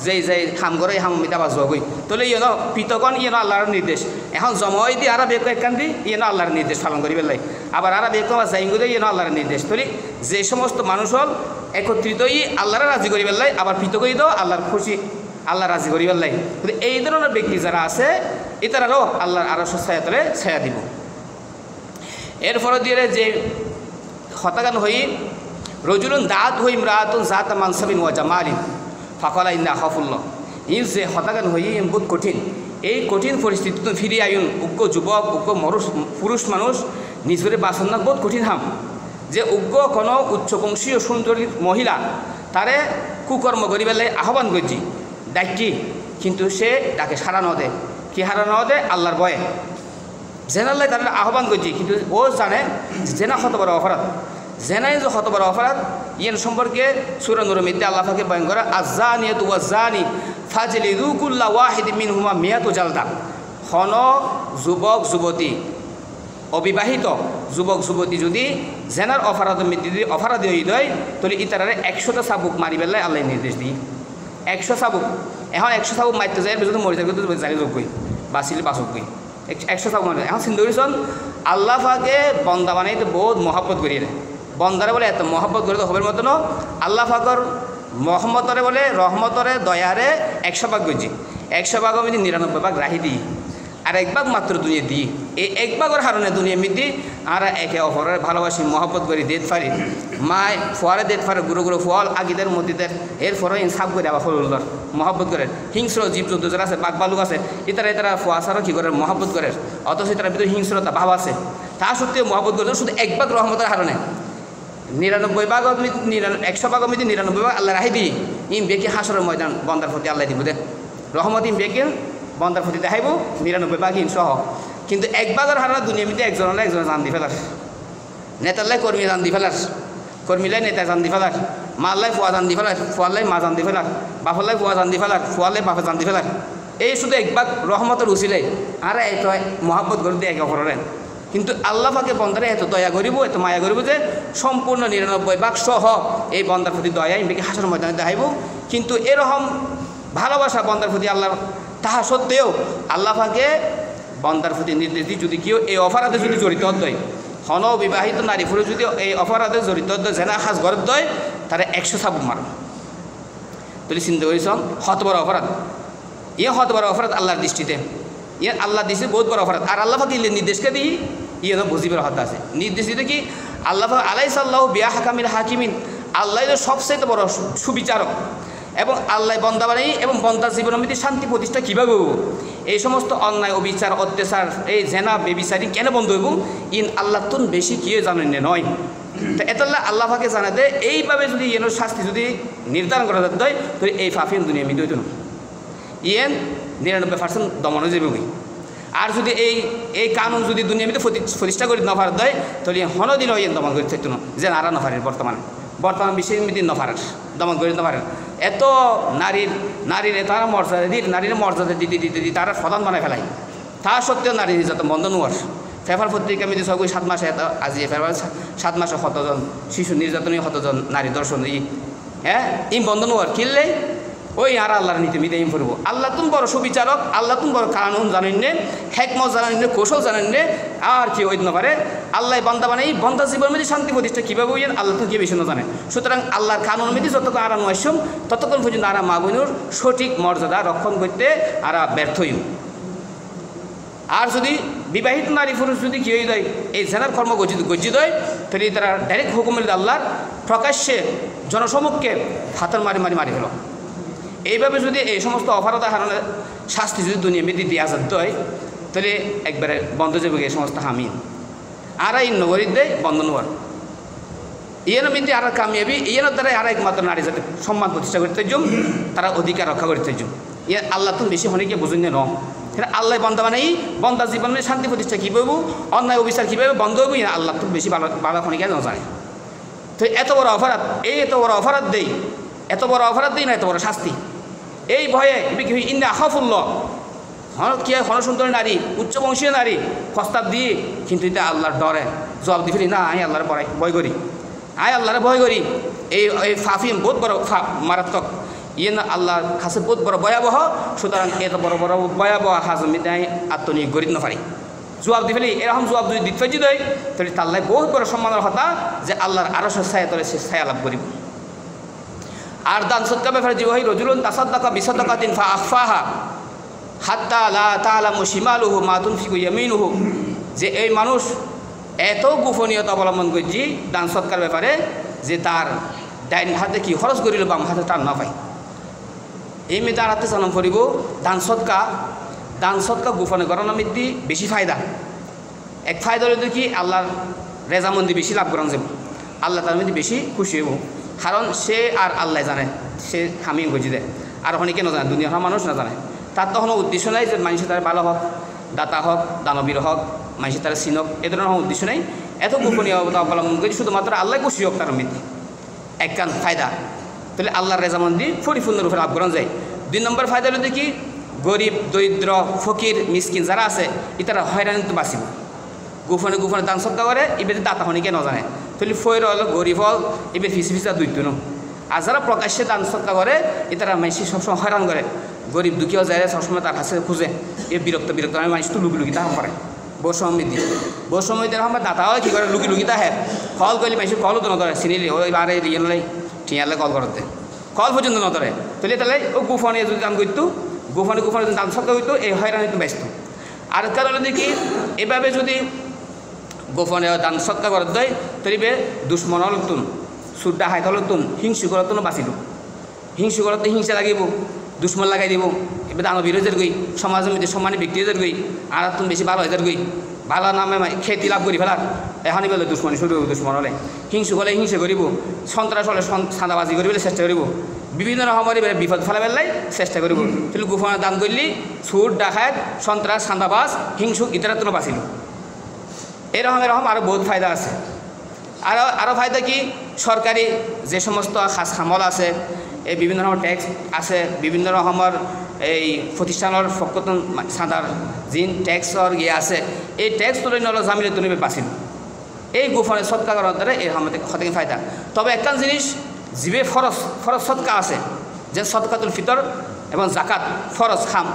[SPEAKER 1] যেই যেই হাম করে হাম মিতা বাজ হই তাহলে ইয়ে পিতকন ইয়ে আল্লাহর নির্দেশ এখন জমাই দি আর বেক একখান দি ইয়ে আল্লাহর নির্দেশ পালন করি বেলাই আবার আর বেক যাইগুলো ইয়ে আল্লাহর নির্দেশ তাহলে যে সমস্ত মানুষ হল একত্রিতই আল্লাহর রাজি করি বেলাই আবার পিতকই দাও আল্লাহর খুশি আল্লাহ রাজি করি বেলাই এই ধরনের ব্যক্তি যারা আছে এতারাও আল্লাহর আরো ছায়া তলে ছায়া দিব। এরপরে দিয়ে যে হতাগান হই রজুলুন দাঁত হই ইমরাতুন জাত মানসাবিন ওয়া জামালিন ফাকালা ইন্না খাফুল্লাহ ই যে হতাগান হই বহুত কঠিন এই কঠিন পরিস্থিতিতে ফিরে আইন উগ্র যুবক উগ্র পুরুষ মানুষ নিজরে বাসন না বহুত কঠিন হাম যে উগ্র কোনো উচ্চবংশীয় সুন্দরী মহিলা তারে কুকর্ম করিবেলাই আহ্বান করছি ডাকি কিন্তু সে তাকে সারা ন দেয় কি হারা ন দেয় আল্লাহর ভয়ে জেনাল্লাই তাদের আহ্বান করছি কিন্তু ও জানে জেনা হত বড় অপরাধ জেনাই যে হত বড় অপরাধ ইয়ের সম্পর্কে সূরা নূরের মধ্যে আল্লাহ পাকে বয়ান করে আয-যানিয়াতু ওয়াজ-যানি ফাজলিদু কুল্লা ওয়াহিদ মিনহুমা মিয়াতু জালদা হন যুবক যুবতী অবিবাহিত যুবক যুবতী যদি জেনার অপরাধী হয়ে দেয় তাহলে ইতারারে 100টা চাবুক মারি পেলাই আল্লাহ নির্দেশ দিই 100 চাবুক এখন 100 চাবুক মারতে যায় যদি মরে যাবে জানি যোগ্যই বাঁচিলে বাঁচকই 100 চাবুক মারে এখন চিন্তা করেছেন আল্লাহ পাকে বন্দা বানাইতে বহুত মহাব্বত করিয়ে বন্দারে বলে এত মহাব্বত করে তো হবের মতন আল্লাহ পাকর মহম্মতরে বলে রহমতরে দয়ারে 100 ভাগ করছি 100 ভাগ আমি 99 ভাগ রাহি দিই আর 1 ভাগ মাত্র দুনিয়া দিই এই 1 ভাগের হারণে দুনিয়া মিদি আর একে অপরের ভালোবাসি মহব্বত করি দেত পারি মায় ফোয়ারে দেত পারে গুরু গুরু ফল আগিদের মধ্যে এরপরে ইনসাফ করে আবার ফলুল্লার মহব্বত করে হিংস্র জীবজন্তু যারা আছে বাঘ বালুক আছে এতারা ফোয়াশারও কী করে মহব্বত করে অথচ তারা ভিতরে হিংস্রতা ভাব আছে তা সত্ত্বেও মহব্বত করে শুধু 1 ভাগ রহমতের হারণে 99 ভাগ 100 ভাগ মিদি 99 ভাগ আল্লাহ রাহি দিই ইম বেকি হাসরের ময়দান বন্দার প্রতি আল্লাহ দিব দে রহমত ইম বেকি বন্দার প্রতি দেখাইব 99 ভাগ হিং সহ কিন্তু 1 ভাগের হারণে দুনিয়া মিদি একজনের জান দি ফেলার নেতাল্লাই কর্মী জান দি ফেলার কর্মীলাই নেতা জান দি ফেলার মাল্লাই ফোয়া জান দি ফেলার ফোয়াল্লাই মা জান দি ফেলার বাফলাই ফুয়া জান দি ফেলার ফুয়ালে বাপে জান দি ফেলার এই শুধু একবার রহমতের উচিলে আর এত মহাব্বত করে দিয়ে একে অপরেন কিন্তু আল্লাহ পাকে বন্দারে এত দয়া করিব এত মায়া করিব যে সম্পূর্ণ 99 সহ এই বন্দার প্রতি দয়া ইনকে হাসর ময়দানে দেখাইব কিন্তু এরকম ভালোবাসা বন্দার প্রতি আল্লাহর তাহা সত্ত্বেও আল্লাহ পাকে বন্দার প্রতি নির্দেশ দিয়ে যদি কেউ এই অপরাধে যদি জড়িত হয় হন বিবাহিত নারী পুরুষ যদি এই অপরাধে জড়িত হয় জেনা খাস ঘর দয় তারা 100 চাবুক মার তুই চিন্তা করিস হত বড় অপরাধ হত বড় অপরাধ আল্লাহর দৃষ্টিতে আল্লাহর দৃষ্টিতে বহুত বড় অপরাধ আর আল্লাহ পাকে নির্দেশকে দিই বুঝিবার হত আছে নির্দেশ দিতে কি আল্লাহ আলাইসাল্লাহ বিয়া হাকামিল হাকিমিন আল্লাহ সবচেয়ে বড় সুবিচারক এবং আল্লাহ বন্দা বানাই এবং বন্দার জীবনের মধ্যে শান্তি প্রতিষ্ঠা কীভাবে হইব এই সমস্ত অন্যায় অবিচার অত্যাচার এই জেনা বেবিচারি কেন বন্ধ হইব আল্লাহ তুন বেশি কেউ জানেন না নয় তো এতলা আল্লাহ পাকে জানাতে এইভাবে যদি শাস্তি যদি নির্ধারণ করা যেত হয় তো এই ফাফিন দুনিয়া মিদ হইত না 99% দমন হয়ে যাবে আর যদি এই কানুন যদি দুনিয়া মিতে প্রতিষ্ঠা করে নফার দেয় তাহলে হনদিন দমন করে থাকতো না যে নারা নফারের বর্তমান বিশ্বের মধ্যে নফারের দমন করে নফারের এত নারীর তারা মর্যাদা দিই নারীর মর্যাদা দিতে দিতে দিতে তারা প্রধান বানায় ফেলায় তা সত্ত্বেও নারী নির্যাতন বন্ধ নোয়ার পেপার পত্রিকা মধ্যে সবই 7 মাসে আজি পেপার 7 মাসে 100 জন শিশু নির্যাতনে 100 জন নারী দর্শন ইম বন্ধ নোয়ার কিনলে ওই আর আল্লাহর নীতি মিদে ইম করবো আল্লাহ তুমি বড় সুবিচারক আল্লাহ তুমি বড় কানুন জানেন নে হেকমত জানেন নে কৌশল জানেন নে আর কি ওই না পারে আল্লাহ বন্দা বানাই বন্দা জীবনের মধ্যে শান্তি প্রতিষ্ঠা কীভাবে হইয়েন আল্লাহ তো কি বেশি না জানে সুতরাং আল্লাহর কানুন মধ্যে যতক্ষণ আরাম আসম ততক্ষণ পর্যন্ত আরা মা বোনের সঠিক মর্যাদা রক্ষণ করতে আরা ব্যর্থ হইম আর যদি বিবাহিত নারী পুরুষ যদি কি হয়ে যায় এই জেনার কর্ম গজ্জিত হয় তাহলে তারা ডাইরেক্ট হুকুমের আল্লাহর প্রকাশ্যে জনসমক্ষে হাতের মারি ফেল এইভাবে যদি এই সমস্ত অপরাধের কারণে শাস্তি যদি দুনিয়া মেদি দেওয়া যেত হয় তাহলে একবারে বন্ধ যাবে এই সমস্ত হামিন আর এই নগরীর দেয় বন্ধ নোয়ার ইয়ের মধ্যে আর কামিয়াবি ইয়ের দ্বারাই আর একমাত্র নারী যাতে সম্মান প্রতিষ্ঠা করতে যাম তারা অধিকার রক্ষা করতে যাম ইয়ে আল্লাহ তুমি বেশি হনিকে বুঝুন ন সেটা আল্লাহ বন্দা মানে বন্দার জীবনে শান্তি প্রতিষ্ঠা কী পাবো অন্যায় অবিচার কীভাবে বন্ধ হবো আল্লাহ তুমি বেশি ভালো হনিকে ন জানে তো এত বড় অপরাধ এত বড় অপরাধ দেই এত বড় অপরাধ দিই না এত বড় শাস্তি এই ভয়ে কি ইন্দা আখাফুল্লাহ কি হয় হনসুন্দর নারী উচ্চবংশীয় নারী প্রস্তাব দিয়ে কিন্তু এটা আল্লাহর ডরে জবাব দি ফেলি না আমি আল্লাহর ভয় করি আল্লাহরে ভয় করি এই ফাফিম বহুত বড় মারাত্মক না আল্লাহর কাছে বহুত বড় ভয়াবহ সুতরাং এত বড় বড় ভয়াবহ হাজমিতে আমি আত্মনিয়োগ করি না পারি জবাব দি ফেলি এরকম জবাব যদি দিতে ফেজি দেয় তাহলে তাল্লাহ বহুত বড় সম্মানের কথা যে আল্লাহর আরো ছায়া তলে সে ছায়া লাভ করিব আর দান সৎকা ব্যাপারে যে ওই রজুলুন তাসাদ্দাকা বিসাদাকাতিন ফাআখফাহা হাত্তা লা তা'লামু শিমালুহু মা তুনফিকু ইয়ামিনুহু যে এই মানুষ এত গোপনীয়তা অবলম্বন করছি দান সৎকার ব্যাপারে যে তার ডাইন হাতে কি খরচ করিল বাম হাতে টান না পায় এই মেয়ে তার হাতে চালন করিব দান সৎকা গোপনে করার মধ্যে বেশি ফায়দা এক ফায়দা হলো কি আল্লাহর রেজামন্দি বেশি লাভ করান যাব আল্লাহ তার মধ্যে বেশি খুশি হইব কারণ সে আর আল্লাহ জানে সে আমি গজি দেয় আর ওখানে কেন জানে দুনিয়ার মানুষ না জানে তার তখন উদ্দেশ্য নাই যে মানুষের তার ভালো হোক দাতা হোক দানবীর হোক মানুষের তার চিনক এ ধরনের উদ্দেশ্য নেই এত গোপনীয়তা অবলম্বন করি শুধুমাত্র আল্লাহ খুশি হোক তার মধ্যে একখান ফায়দা তাহলে আল্লাহর রেজামন্দি পরিপূর্ণ রূপে লাভ করা যায় 2 নম্বর ফায়দা হলো কি গরিব দরিদ্র ফকির মিসকিন যারা আছে এটারা হয়রানি তো বাঁচিব গোপনে দান সৎকা করে এবার দাতা হনিকে ন জানে তাহলে ফয়ের হলো গরিব হল এবার ফিসা দুইতো ন আর যারা প্রকাশ্যে দান সৎকা করে এটারা মানুষ সবসময় হয়রান করে গরিব দুঃখীও যায় সবসময় তার কাছে খুঁজে এ বিরক্ত আমি মানুষ তো লুকি তাহা করে বৈষম্যদের আমার দাতা হয় কী করে লুকি তাহে কল করলে মানুষ কলও তো নধরে চিনিলে ওই বারে ইয়ে নলাই ঠিয়ালে কল করতে কল পর্যন্ত নধরে তাহলে ও গোপনে যদি দান করতো গোপনে দান সৎকা হইতো এই হয়রানি তো ব্যস্ত আর কারণ দেখি এভাবে যদি গোপনে দান সৎকা করে দেয় তরিবে দুশ্মন হলতুন সুরটা হাইত হলতুন হিংসুকরতুন বাঁচিল হিংসুকরতে হিংসা লাগিব দুশ্মন লাগাই দিব এবার দানবীর হয়ে গই সমাজের মধ্যে সম্মানী ব্যক্তি হয়ে গই আর তুমি বেশি ভালো হয়ে গই ভালো নামে খেতি লাভ করি ফেলার এখনই বলে দুশ্মনী শুরু দুশ্মন হলে হিংসুক হলে হিংসা করিব সন্ত্রাস হলে চাঁদাবাজি করি বলে চেষ্টা করিব বিভিন্ন রকমের বিপদ ফেলা বেলায় চেষ্টা করিব তাহলে গোপনে দান করলি সুর ডাকাত সন্ত্রাস চাঁদাবাজ হিংসুক ইত্যাদি তো বাঁচিল এরকম আরও বহুত ফায়দা আছে আরও ফায়দা কি সরকারি যে সমস্ত খাস খামল আছে এই বিভিন্ন রকম ট্যাক্স আছে, বিভিন্ন রকমের এই প্রতিষ্ঠানের ফকতন সাঁতার জিন ট্যাক্সর গিয়ে আছে, এই ট্যাক্স তুলে নল জামিলে তুমি বাঁচিল এই গোপনে সৎকা করার দ্বারা এর হতে ফায়দা। তবে একটা জিনিস জিবে ফরজ সৎকা আছে, যে সদকাতুল ফিতর এবং জাকাত ফরজ খাম,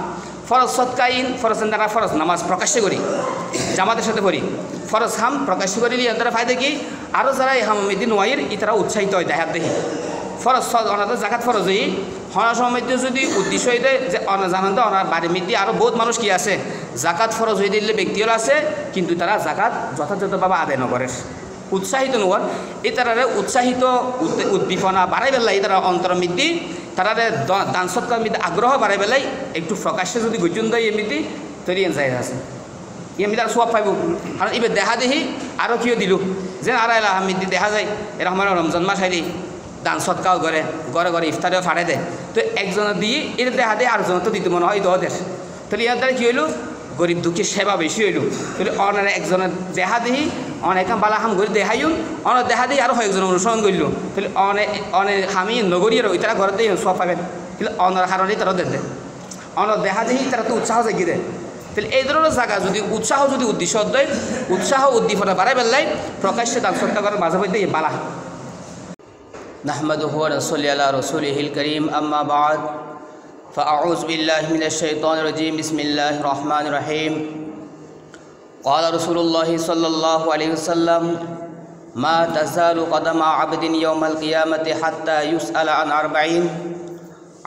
[SPEAKER 1] ফরজ সৎকাইন ফরজ দ্বারা ফরজ নামাজ প্রকাশ্যে করি, জামাতের সাথে করি, ফরজ খাম প্রকাশ্যে করি এর দ্বারা ফায়দা কি, আরও যারা এই হামিদি নোয়াইয়ের ই তারা উৎসাহিত হয় দেখার দেখি ফরজ অনাথ জাকাত ফরজ হই হনার সময় যদি উদ্দেশ্য হয়ে দেয় যে জানান তো ওনার বাড়ির মধ্যে আরও বহুত মানুষ কি আছে জাকাত ফরজ হয়ে দিলে ব্যক্তিগুলো আছে, কিন্তু তারা জাকাত যথাযথভাবে আদায় নকরে, উৎসাহিত নোয়ার এই তারা উৎসাহিত উদ্দীপনা বাড়াই পেলাই তারা অন্তর মধ্যে তারা দান সৎকার মধ্যে আগ্রহ বাড়াই পেলাই একটু প্রকাশ্যে যদি গুজন দেয় এমনিতে তৈরি যাই আছে এমনি তারা সব পাইব। আর এবার দেখা দেখি আরও কেউ দিল যে আর এলা মধ্যে দেখা যায় এরকম রমজান মাস আইলি দান সৎকাও ঘরে ঘরে ঘরে ইফতারেও ফাড়ে দেয়, তো একজনের দিয়ে এটা দেখা দেয় আরেকজনের তো দিতে মনে হয় দোদের, তাহলে ইয়ার দ্বারা কী হইল গরিব দুঃখের সেবা বেশি হইল। তাহলে অনার একজনের দেখা দিই অনেক বালাহাম করে দেখাইন অনেক দেখা দিই আরও একজন অনুসরণ করল, তাহলে অনেক আমি নগরীর ওই তারা ঘরে দিয়ে সব পাবেন, তাহলে অনার কারণেই তারা দেয় অনেক দেখা দিই তারা তো উৎসাহ জাগিয়ে দেয়। তাহলে এই ধরনের জায়গা যদি উৎসাহ যদি উদ্দেশ্য দেয় উৎসাহ উদ্দীপনা বাড়াই বেলায় প্রকাশ্যে দান সৎকা করার মাঝে মধ্যে বালা নাহমাদুহু ওয়া নুসাল্লি আলা রাসূলিহিল কারীম আম্মা বা'দ فأعوذ بالله من الشيطان الرجيم بسم الله الرحمن الرحيم قال رسول الله صلى الله عليه وسلم ما تزال قدم عبد يوم القيامة حتى يسأل عن 40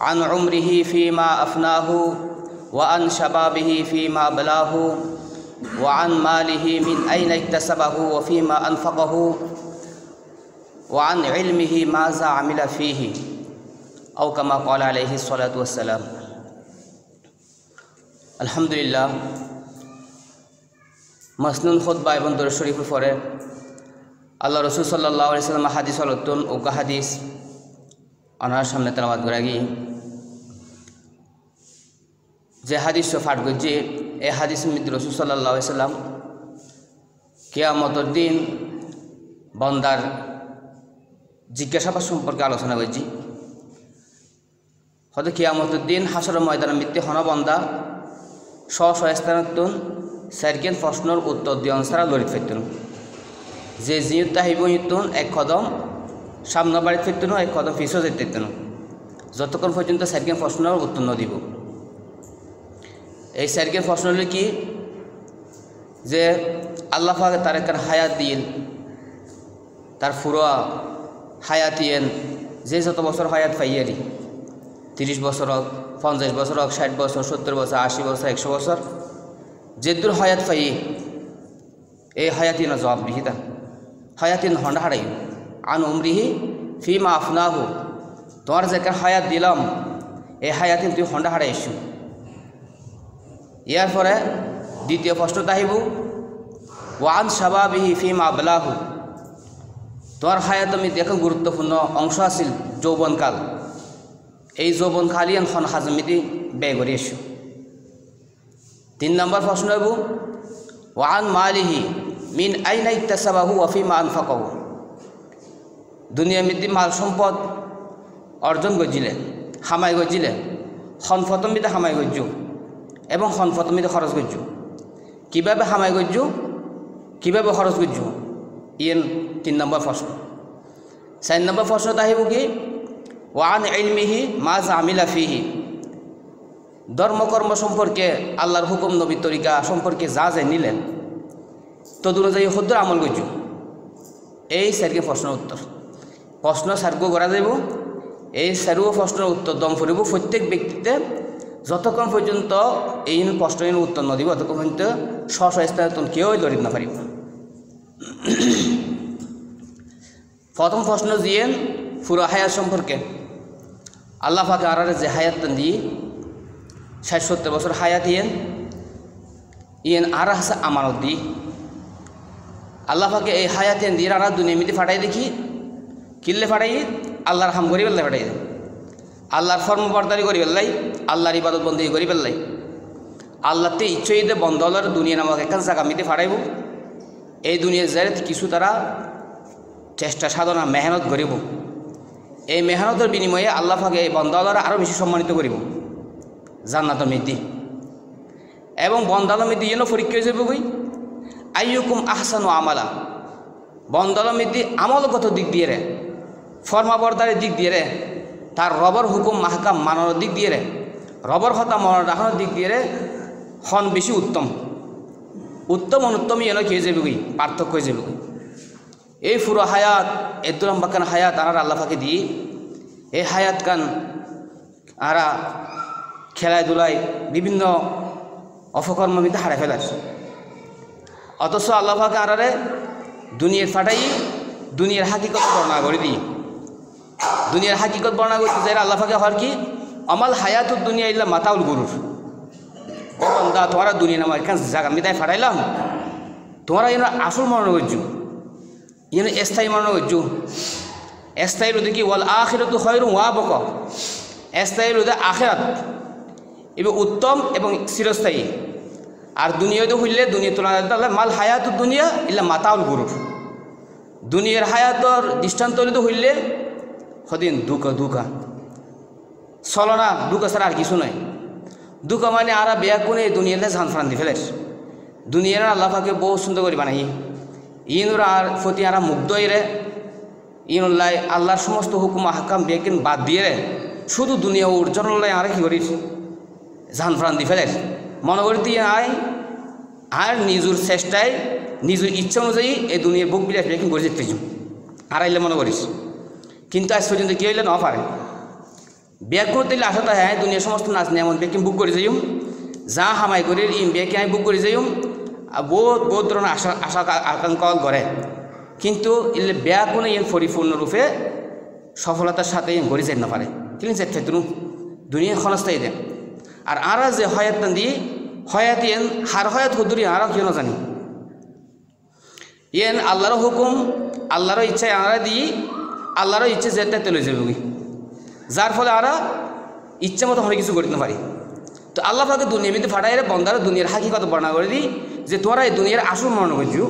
[SPEAKER 1] عن عمره فيما أفناه وعن شبابه فيما بلاه وعن ماله من أين اكتسبه وفيما أنفقه وعن علمه ماذا عمل فيه أو كما قال عليه الصلاة والسلام। আলহামদুলিল্লাহ মাসনুন খুতবা এবং দরুদ শরীফের পরে আল্লাহ রসুল সাল্লাল্লাহু আলাইহি ওয়াসাল্লাম হাদিস আলোচন ও হাদিস ওনার সামনে তেলাওয়াত করা গিয়ে যে হাদিস পাঠ করছে এই হাদিসের মধ্যে রসুল সাল্লাল্লাহু আলাইহি ওয়াসাল্লাম কিয়ামতের দিন বান্দার জিজ্ঞাসাবাদ সম্পর্কে আলোচনা করছি। হয়তো কিয়ামতের দিন হাসরের ময়দানের মধ্যে হন বান্দা স্থানান্তন সার্কেল প্রশ্নের উত্তর দিয়ে অনুসারে লড়িত ফেরতুন, যে জিনিস তাহিব হিতুন এক কদম সামনে বাড়িতে ফেরতুন এক কদম পিছও যেতে যতক্ষণ পর্যন্ত সার্কেল প্রশ্নের উত্তর ন দিব। এই সার্কেল প্রশ্ন হল কি যে আল্লাহ পাক তার একটা হায়াত দিন তার ফুরোয়া হায়াতিয়েন যে যত বছর হায়াত পাইয়ারি 30 বছর হোক 50 বছর হোক 60 বছর 70 বছর 80 বছর 100 বছর যে দূর হায়াত পাই এই হায়াতিন জবাব দিহিতা হায়াতিন হন্ডা হারাই আন উমরিহি ফিমা আফনাহু তোমার যে হায়াত দিলাম এই হায়াতিন তুই হন্ডা হারাইছু। ইয়ার পরে দ্বিতীয় প্রশ্ন তাহিব ওয়ান শাবাবিহি ফিমা আবলাহু তোমার হায়াত আমি দেখো গুরুত্বপূর্ণ অংশ আছিল যৌবনকাল, এই যৌবনকালই এখন হাজমিতি ব্যয় করে এসো। 3 নম্বর প্রশ্ন হইব ওয়ান মালিহি মিন আইনা ইকতাসাবাহু ওয়া ফিমা আনফাকাহু দুনিয়ার মধ্যে মাল সম্পদ অর্জন করছিলে হামাই করছিলে প্রথমিতে হামাই করছ এবং প্রথমিতে খরচ করছ, কীভাবে হামাই করছ কীভাবে খরচ করছ ইয়েন 3 নম্বর প্রশ্ন। 4 নম্বর প্রশ্ন তাহিব কি ওয়ান ইলমিহি মাযা আমিলা ফিহি ধর্মকর্ম সম্পর্কে আল্লাহর হুকুম নবী তরিকা সম্পর্কে যা যা নিলেন তদ অনুযায়ী হদ্দর আমল করছ। এই সার্গে প্রশ্নের উত্তর প্রশ্ন সার্গ করা যাব, এই সার্গ প্রশ্নের উত্তর দম ফুরিব প্রত্যেক ব্যক্তিতে যতক্ষণ পর্যন্ত এই প্রশ্নের উত্তর নদিব ততক্ষণ পর্যন্ত স্থানে কেউ লড়িত না পারিব। প্রথম প্রশ্ন দিয়েন পুরো হায়াত সম্পর্কে আল্লাহ পাকে আর যে হায়াত দিয়ে 60-70 বছর হায়াত ইয়েন আর আছে আমানত দি আল্লাহ পাকে এই হায়াত দিয়ে আর দুনিয়া মিতে ফাটাই দেখি কিনলে ফাটাই আল্লাহর হাম করি পেলাই ফাটাই দেয়, আল্লাহর ফর্মবর্দারি করি পেলাই আল্লাহর ইবাদত বন্দী করি পেলাই আল্লাহতে ইচ্ছাইতে বন্ধ হলার দুনিয়া নামক একটা জায়গা মিতে ফাটাইব। এই দুনিয়ার যাই কিছু তারা চেষ্টা সাধনা মেহনত করিব, এই মেহনতের বিনিময়ে আল্লাহ পাকে এই বন্দাওয়ালারা আরও বেশি সম্মানিত করিব জান্নাতের মধ্যে। এবং বন্দাওয়ালার মধ্যে যেন পরীক্ষা হয়ে যাবে কই আইয়ুকুম আহসানু আমালা, বন্দাওয়ালার মধ্যে আমলগত দিক দিয়ে রে, ফরমাবরদারের দিক দিয়ে রে, তার রবর হুকুম মাহকাম মানানোর দিক দিয়ে রে, রবর হতা মনে রাখানোর দিক দিয়ে রে হন বেশি উত্তম। উত্তম অনুত্তমই এনে খেয়ে যাবে কই পার্থক্য হয়ে যাবে কই। এই পুরো হায়াত এদুরাম বাকান হায়াত আর আল্লাহ পাকে দিয়ে এই হায়াত কান আরা খেলায় ধুলায় বিভিন্ন অপকর্মের মধ্যে হারাই ফেলার, অথচ আল্লাহ পাকে আরারে দুনিয়ার ফাটাই দুনিয়ার হাকিকত বর্ণনা করে দিই। দুনিয়ার হাকিকত বর্ণনা করতে চাই আল্লাহ পাকে হওয়ার কি আমাল হায়াতুর দুনিয়া ইল্লা মাতাউল গুরুর। ও বন্দা তোমরা দুনিয়া নামার কেন জায়গা আমি তাই ফাটাইলাম, তোমরা এর আসল মনে করছো, এর স্থায়ী মনে করছো। স্থায়ী রোদে কি ওয়াল আখিরাতু খায়রুন ওয়া আবকা, স্থায়ী রোদে আখিরাত এবং উত্তম এবং চিরস্থায়ী। আর দুনিয়াতে হইলে দুনিয়া তুলনা মাল হায়াতুর দুনিয়া ইল্লা মাতাউল গুরুর। দুনিয়ার হায়াতর দৃষ্টান্ত হইলে সদিন দুঃখ দুঃখা চলনা দুঃখ ছাড়া আর কিছু নয়। দুঃখ মানে আর বেয়া কোনে দুনিয়াতে ঝান ফান দি ফেলেস। দুনিয়ার আল্লাহ পাকে বহু সুন্দর করে বানাই ইনুর আর প্রতি আর মুগ্ধ রে ইনুল্লাই আল্লাহর সমস্ত হুকুম হাকাম বেকিন বাদ দিয়ে রে শুধু দুনিয়া উর্জন আর কি করিস ঝান ফান দি ফেলেস। মনে করি দিয়ে আয় আর নিজের চেষ্টায় নিজের ইচ্ছা অনুযায়ী এই দুনিয়ার বুক বিলাস বেকিন করে যেতে আর আইলে মনে করিস। কিন্তু আজ পর্যন্ত কী হইলে না পারে ব্যাগ করতে দিলে আশাটা হ্যাঁ দুনিয়ার সমস্ত নাচ নিয়ে এমন বেকিং বুক করে যাইম যা হামাই করে ইম বেকে আমি বুক করে যাইম আর বহুত বহুত ধরনের আশা আশা আকাঙ্ক্ষা করে। কিন্তু এলে ব্যাগ কোনো ইন পরিপূর্ণরূপে সফলতার সাথে গড়ে যাই না পারে কিন্তু যাচ্ছে তুমি দুনিয়া ক্ষণস্থায়ী দেন। আর আরা যে হয়াত দিই হয়াত ইয়েন হার হয়াত হদুরি আরও কেউ না জানি ইয়েন আল্লাহর হুকুম আল্লাহর ইচ্ছায় আরা দিই আল্লাহর ইচ্ছে যেতে তেলে যাবে, যার ফলে আরা ইচ্ছা মতো অনেক কিছু করতে পারি। তো আল্লাহ পাকে দুনিয়া মধ্যে ফাটাই বন্দারা দুনিয়ার হাকিকত বর্ণনা করে দিই যে তোরা এই দুনিয়ার আসল মনে করছো,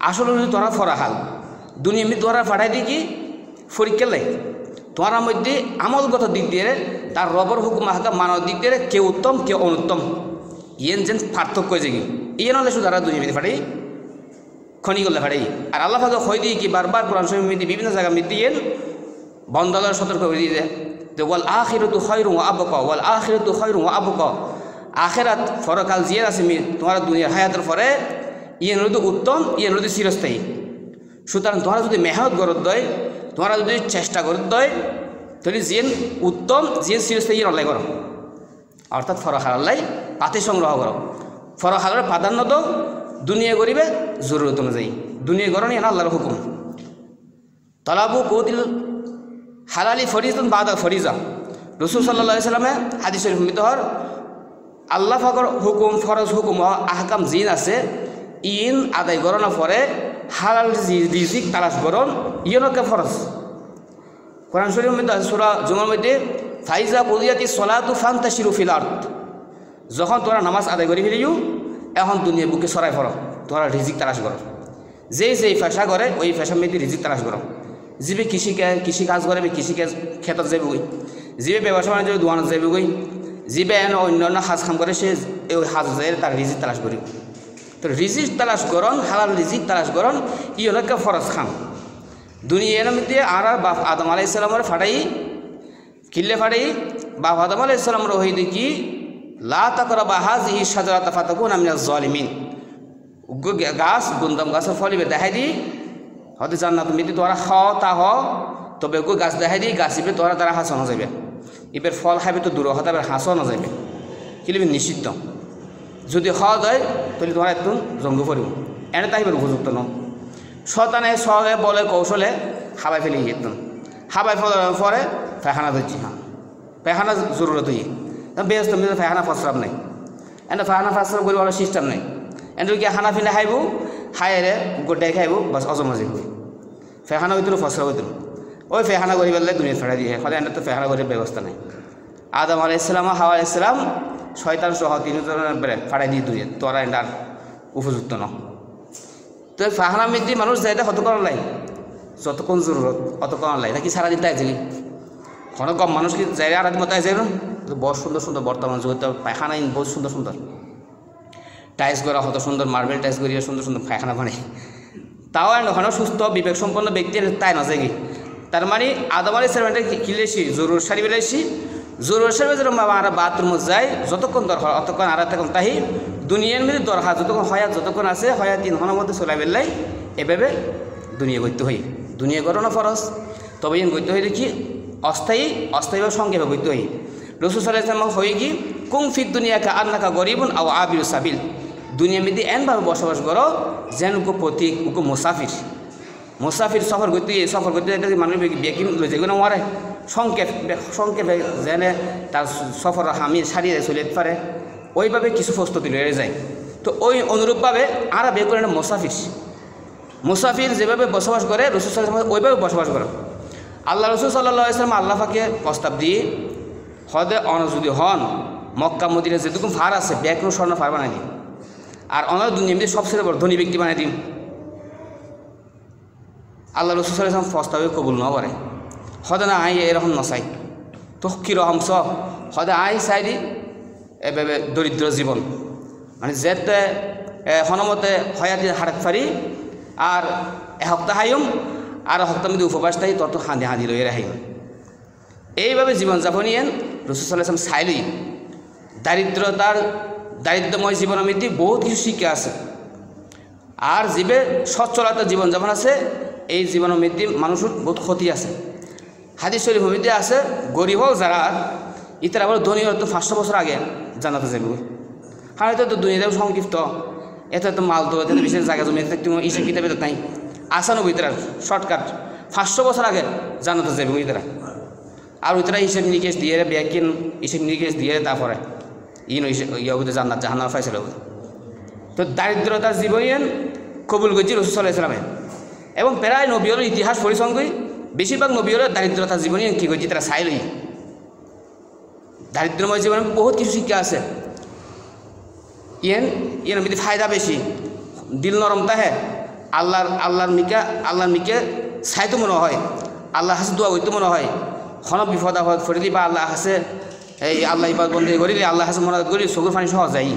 [SPEAKER 1] আসল তোরা ফরাহাল দুনিয়া মধ্যে তোরা ফাটাই দিই কি পরীক্ষা লাই তোমার মধ্যে আমলগত দিক দিয়ে তার রবর হুকুম হাকাম মানব দিক দিয়ে কেউ উত্তম কেউ অনুত্তম ইয়েন যেন পার্থক্য হয়েছে কি ইয়ে নলে শুধু তারা দুনিয়া মধ্যে ফাটাই খনি করলে ফাটাই। আর আল্লাহ পাকে হয় দিয়ে কি বারবার কোরআন শরীফের মধ্যে বিভিন্ন জায়গা মধ্যে ইয়েন বন্দালার সতর্ক করে দিয়ে যে ওয়াল আখিরাতু খায়রুন ওয়া আবকা, ওয়াল আখিরাতু খায়রুন ওয়া আবকা, আখিরাত ফরকাল জিয়ার আছে তোমার দুনিয়ার হায়াতের পরে ইয়ে নদী উত্তম ইয়ে নদী চিরস্থায়ী। সুতরাং তোমরা যদি মেহনত গরত দেয় তোমরা যদি চেষ্টা করত দেয় তাহলে জিয়েন উত্তম জিয়েন চিরস্থায়ী ইয়ে নলাই করো, অর্থাৎ ফরহালাই পাতে সংগ্রহ করো। ফরহালের প্রাধান্য তো দুনিয়া গরিবে জরুরত অনুযায়ী দুনিয়া গরণই না আল্লাহর হুকুম। তলাবু কৌদিল হালালি ফরিজন বাদা ফরিজা রসুল সাল্লাল্লাহু সাল্লামে হাদিস শরীফ মিতহর আল্লাহ পাকের হুকুম ফরজ হুকুম আহকাম জিন আছে ইন আদায় গরণা পরে হালাল রিজিক তালাশ গরণ ইয়নকে ফরজ। কোরআন শরীফের মধ্যে সূরা জুমার মধ্যে ফাইজা কুদিয়াতি সলাতু ফান্তাশিরু ফিল আরদ, যখন তোরা নামাজ আদায় করে ফেলিও এখন দুনিয়া বুকে সরাই ফর তোরা রিজিক তালাশ করো। যেই পেশা করে ওই পেশার মধ্যে রিজিক তালাশ করো। যিবে কৃষি কাজ করে কৃষিকাজ ক্ষেত্ৰত যাবে গই, যিবে ব্যবসা বাণিজ্য দোকানত যাবে গই, যিবে অন্যান্য সাজ কাম করে সে ওই সাজ যায় তার রিজিক তালাশ করি। তো রিজিক তালাশ করন হালাল রিজিক তালাশ করন ই অনেক ফরজ খাম। দুনিয়ার মধ্যে আর বাপ আদম আলাইহিস সালামের ফাটাই কিল্লে ফাটাই বাপ আদম আলাইহিস সালামের হই দেখি লা তাকরাবা হাযিহি শাজারাতা ফাতাকুনা মিনাজ জালিমিন, গাছ গুন্দম গাছের ফলিবে দেখাই দিই হয়তো জান্নাত মিতি তোরা খাও তা হ তবে গো গাছ দেখাই দিই গাছ ইবে তোরা তারা হাসানো যাবে এবার ফল খাইবে তো দূর হতে এবার হাসানো যাবে কিলিবে নিষিদ্ধ। যদি খাওয়া যায় তাহলে তোমরা একটু জঙ্গ পড়ব এনে তাইবার উপযুক্ত ন শতানে সহে বলে কৌশলে হাবাই ফেলে একদম হাবাই পরে পায়খানা ধরছি হ্যাঁ পায়খানা জরুরত হই ব্যস্ত পায়খানা ফসরাম নেই এনে পায়খানা ফসরাম করি ভালো সিস্টেম নেই এনে কি খানা ফিলে খাইব খাইরে গোটাই খাইব বাস অজমাজি হই পায়খানা হইতো ফসরা হইতো ওই পায়খানা করি পেলে দুনিয়া ফেরা দিয়ে ফলে এনে তো পায়খানা করার ব্যবস্থা নেই। আদম আলাইহিস সালাম হাওয়া আলাইহিস সালাম শয়তান সহ তিনজনের বেড়ে ফাড়াই দিয়ে দুয়ে তোরা এটার উপযুক্ত ন। তো পায়খানা মধ্যে মানুষ যাইতে হত করার লাই যতক্ষণ জরুরত অতক্ষণ আল্লাহ নাকি সারাদিন তাই যাবি কোনো কম মানুষ কি যাই আর মতো আছে না বহুত সুন্দর সুন্দর বর্তমান যুগে পায়খানা বহুত সুন্দর সুন্দর টাইলস করা কত সুন্দর মার্বেল টাইলস করিয়া সুন্দর সুন্দর পায়খানা বানাই তাও ওখানে সুস্থ বিবেক সম্পন্ন ব্যক্তি তাই না যাই তার মানে আদম আলী সালামের কিলেছি জরুর সারি বেলাইছি জরুর সারি যেরকম বাবা আর বাথরুমে যাই যতক্ষণ দরকার অতক্ষণ আর তখন তাই দুনিয়ার মধ্যে দরকার যতক্ষণ হয়াত যতক্ষণ আছে হয়াত 3 ঘন্টার মধ্যে চলাই বেললাই এভাবে দুনিয়া গইতে হই দুনিয়া করো না ফরজ তবে ইন গইতে হই দেখি অস্থায়ীভাবে সংক্ষেপে গইতে হই রাসূল সাল্লাল্লাহু আলাইহি ওয়াসাল্লাম হয়ে কি কুম ফিদ দুনিয়াকা আন্নাকা গরিবুন আও আবিরু সাবিল দুনিয়ার মধ্যে এনভাবে বসবাস করো যেন উকো পথিক উকো মুসাফির সফর করতে মানুষ বেকিং যেগুলো মারে সংক্ষেপে যেন তার সফর হামি সারিয়ে চলে পারে ওইভাবে কিছু প্রস্তুতি লয়ে যায় তো ওই অনুরূপভাবে আর বের করে মুসাফির যেভাবে বসবাস করে রাসূল সাল্লাল্লাহু আলাইহি ওয়াসাল্লাম ওইভাবে বসবাস করে আল্লাহ রাসূল সাল্লাল্লাহু আলাইহি ওয়াসাল্লাম আল্লাহ পাকে প্রস্তাব দিয়ে হদে যদি হন মক্কা মদিনা যেটুকু ভার আছে ব্যাকরণ স্বর্ণ ভার বানাই দিন আর অনার দুনিয়া মধ্যে সবচেয়ে বড় ধনী ব্যক্তি বানাই দিন আল্লাহ রাসূল সাল্লাল্লাহু আলাইহি ওয়াসাল্লাম প্রস্তাবে কবুল না করে হদে না আই এরকম নচাই তো কীরকম হদে আই চাই দি এভাবে দরিদ্র জীবন মানে যেতে হনমতে হয়াতি হারাত ফারি আর এসপ্তাহ হাইম আর সপ্তাহ মধ্যে উপবাস থাকি তত হাঁদি লই রাহিম এইভাবে জীবনযাপন ইয়েন রাসূল সাল্লাল্লাহু আলাইহি ওয়াসাল্লাম চাইলি দারিদ্রময় জীবনের মধ্যে বহুত কিছু শিক্ষা আছে আর জীবে সচ্ছলতা জীবনযাপন আছে এই জীবনের মধ্যে মানুষের বহুত ক্ষতি আছে হাদিস শরীফ মধ্যে আছে গরিব হোক যারা ইতারা আবার ধনী হতো 500 বছর আগে জানাতে যাবে হ্যাঁ তো দুনিয়াতেও সংক্ষিপ্ত এত তো মাল তো এত বিশেষ জায়গা জমি ইসে কিতাবে তো নাই আসানো ইতারা শর্টকাট 500 বছর আগে জানাতে যাবে ইতারা আর ইতারা হিসেব নিকেশ দিয়ে ব্যাকিন হিসেব নিকেশ দিয়ে তারপরে ইয়ে জান্নাত জাহান্নাম ফাইসলা তো দারিদ্রতার জীবন কবুল করছি রাসূল সাল্লাল্লাহু আলাইহি ওয়াসাল্লাম এবং প্রায় নবীর ইতিহাস পরিসংখ্যায় বেশিরভাগ নবীর দারিদ্রতার জীবনী কী করছি তারা চাইলই দারিদ্রময় জীবনে বহুত কিছু শিক্ষা আছে ইয়ের মধ্যে ফায়দা বেশি দিল নরম তাহে আল্লাহর মিকে চাইতো মনে হয় আল্লাহ হাসে দোয়া করতে মনে হয় হন বিপদ আপদ ফরিলি বা আল্লাহ হাসে এই আল্লাহ ইবাদ বন্দী করিলে আল্লাহ হাসে মনে করি চকুর পানি সহজ যাই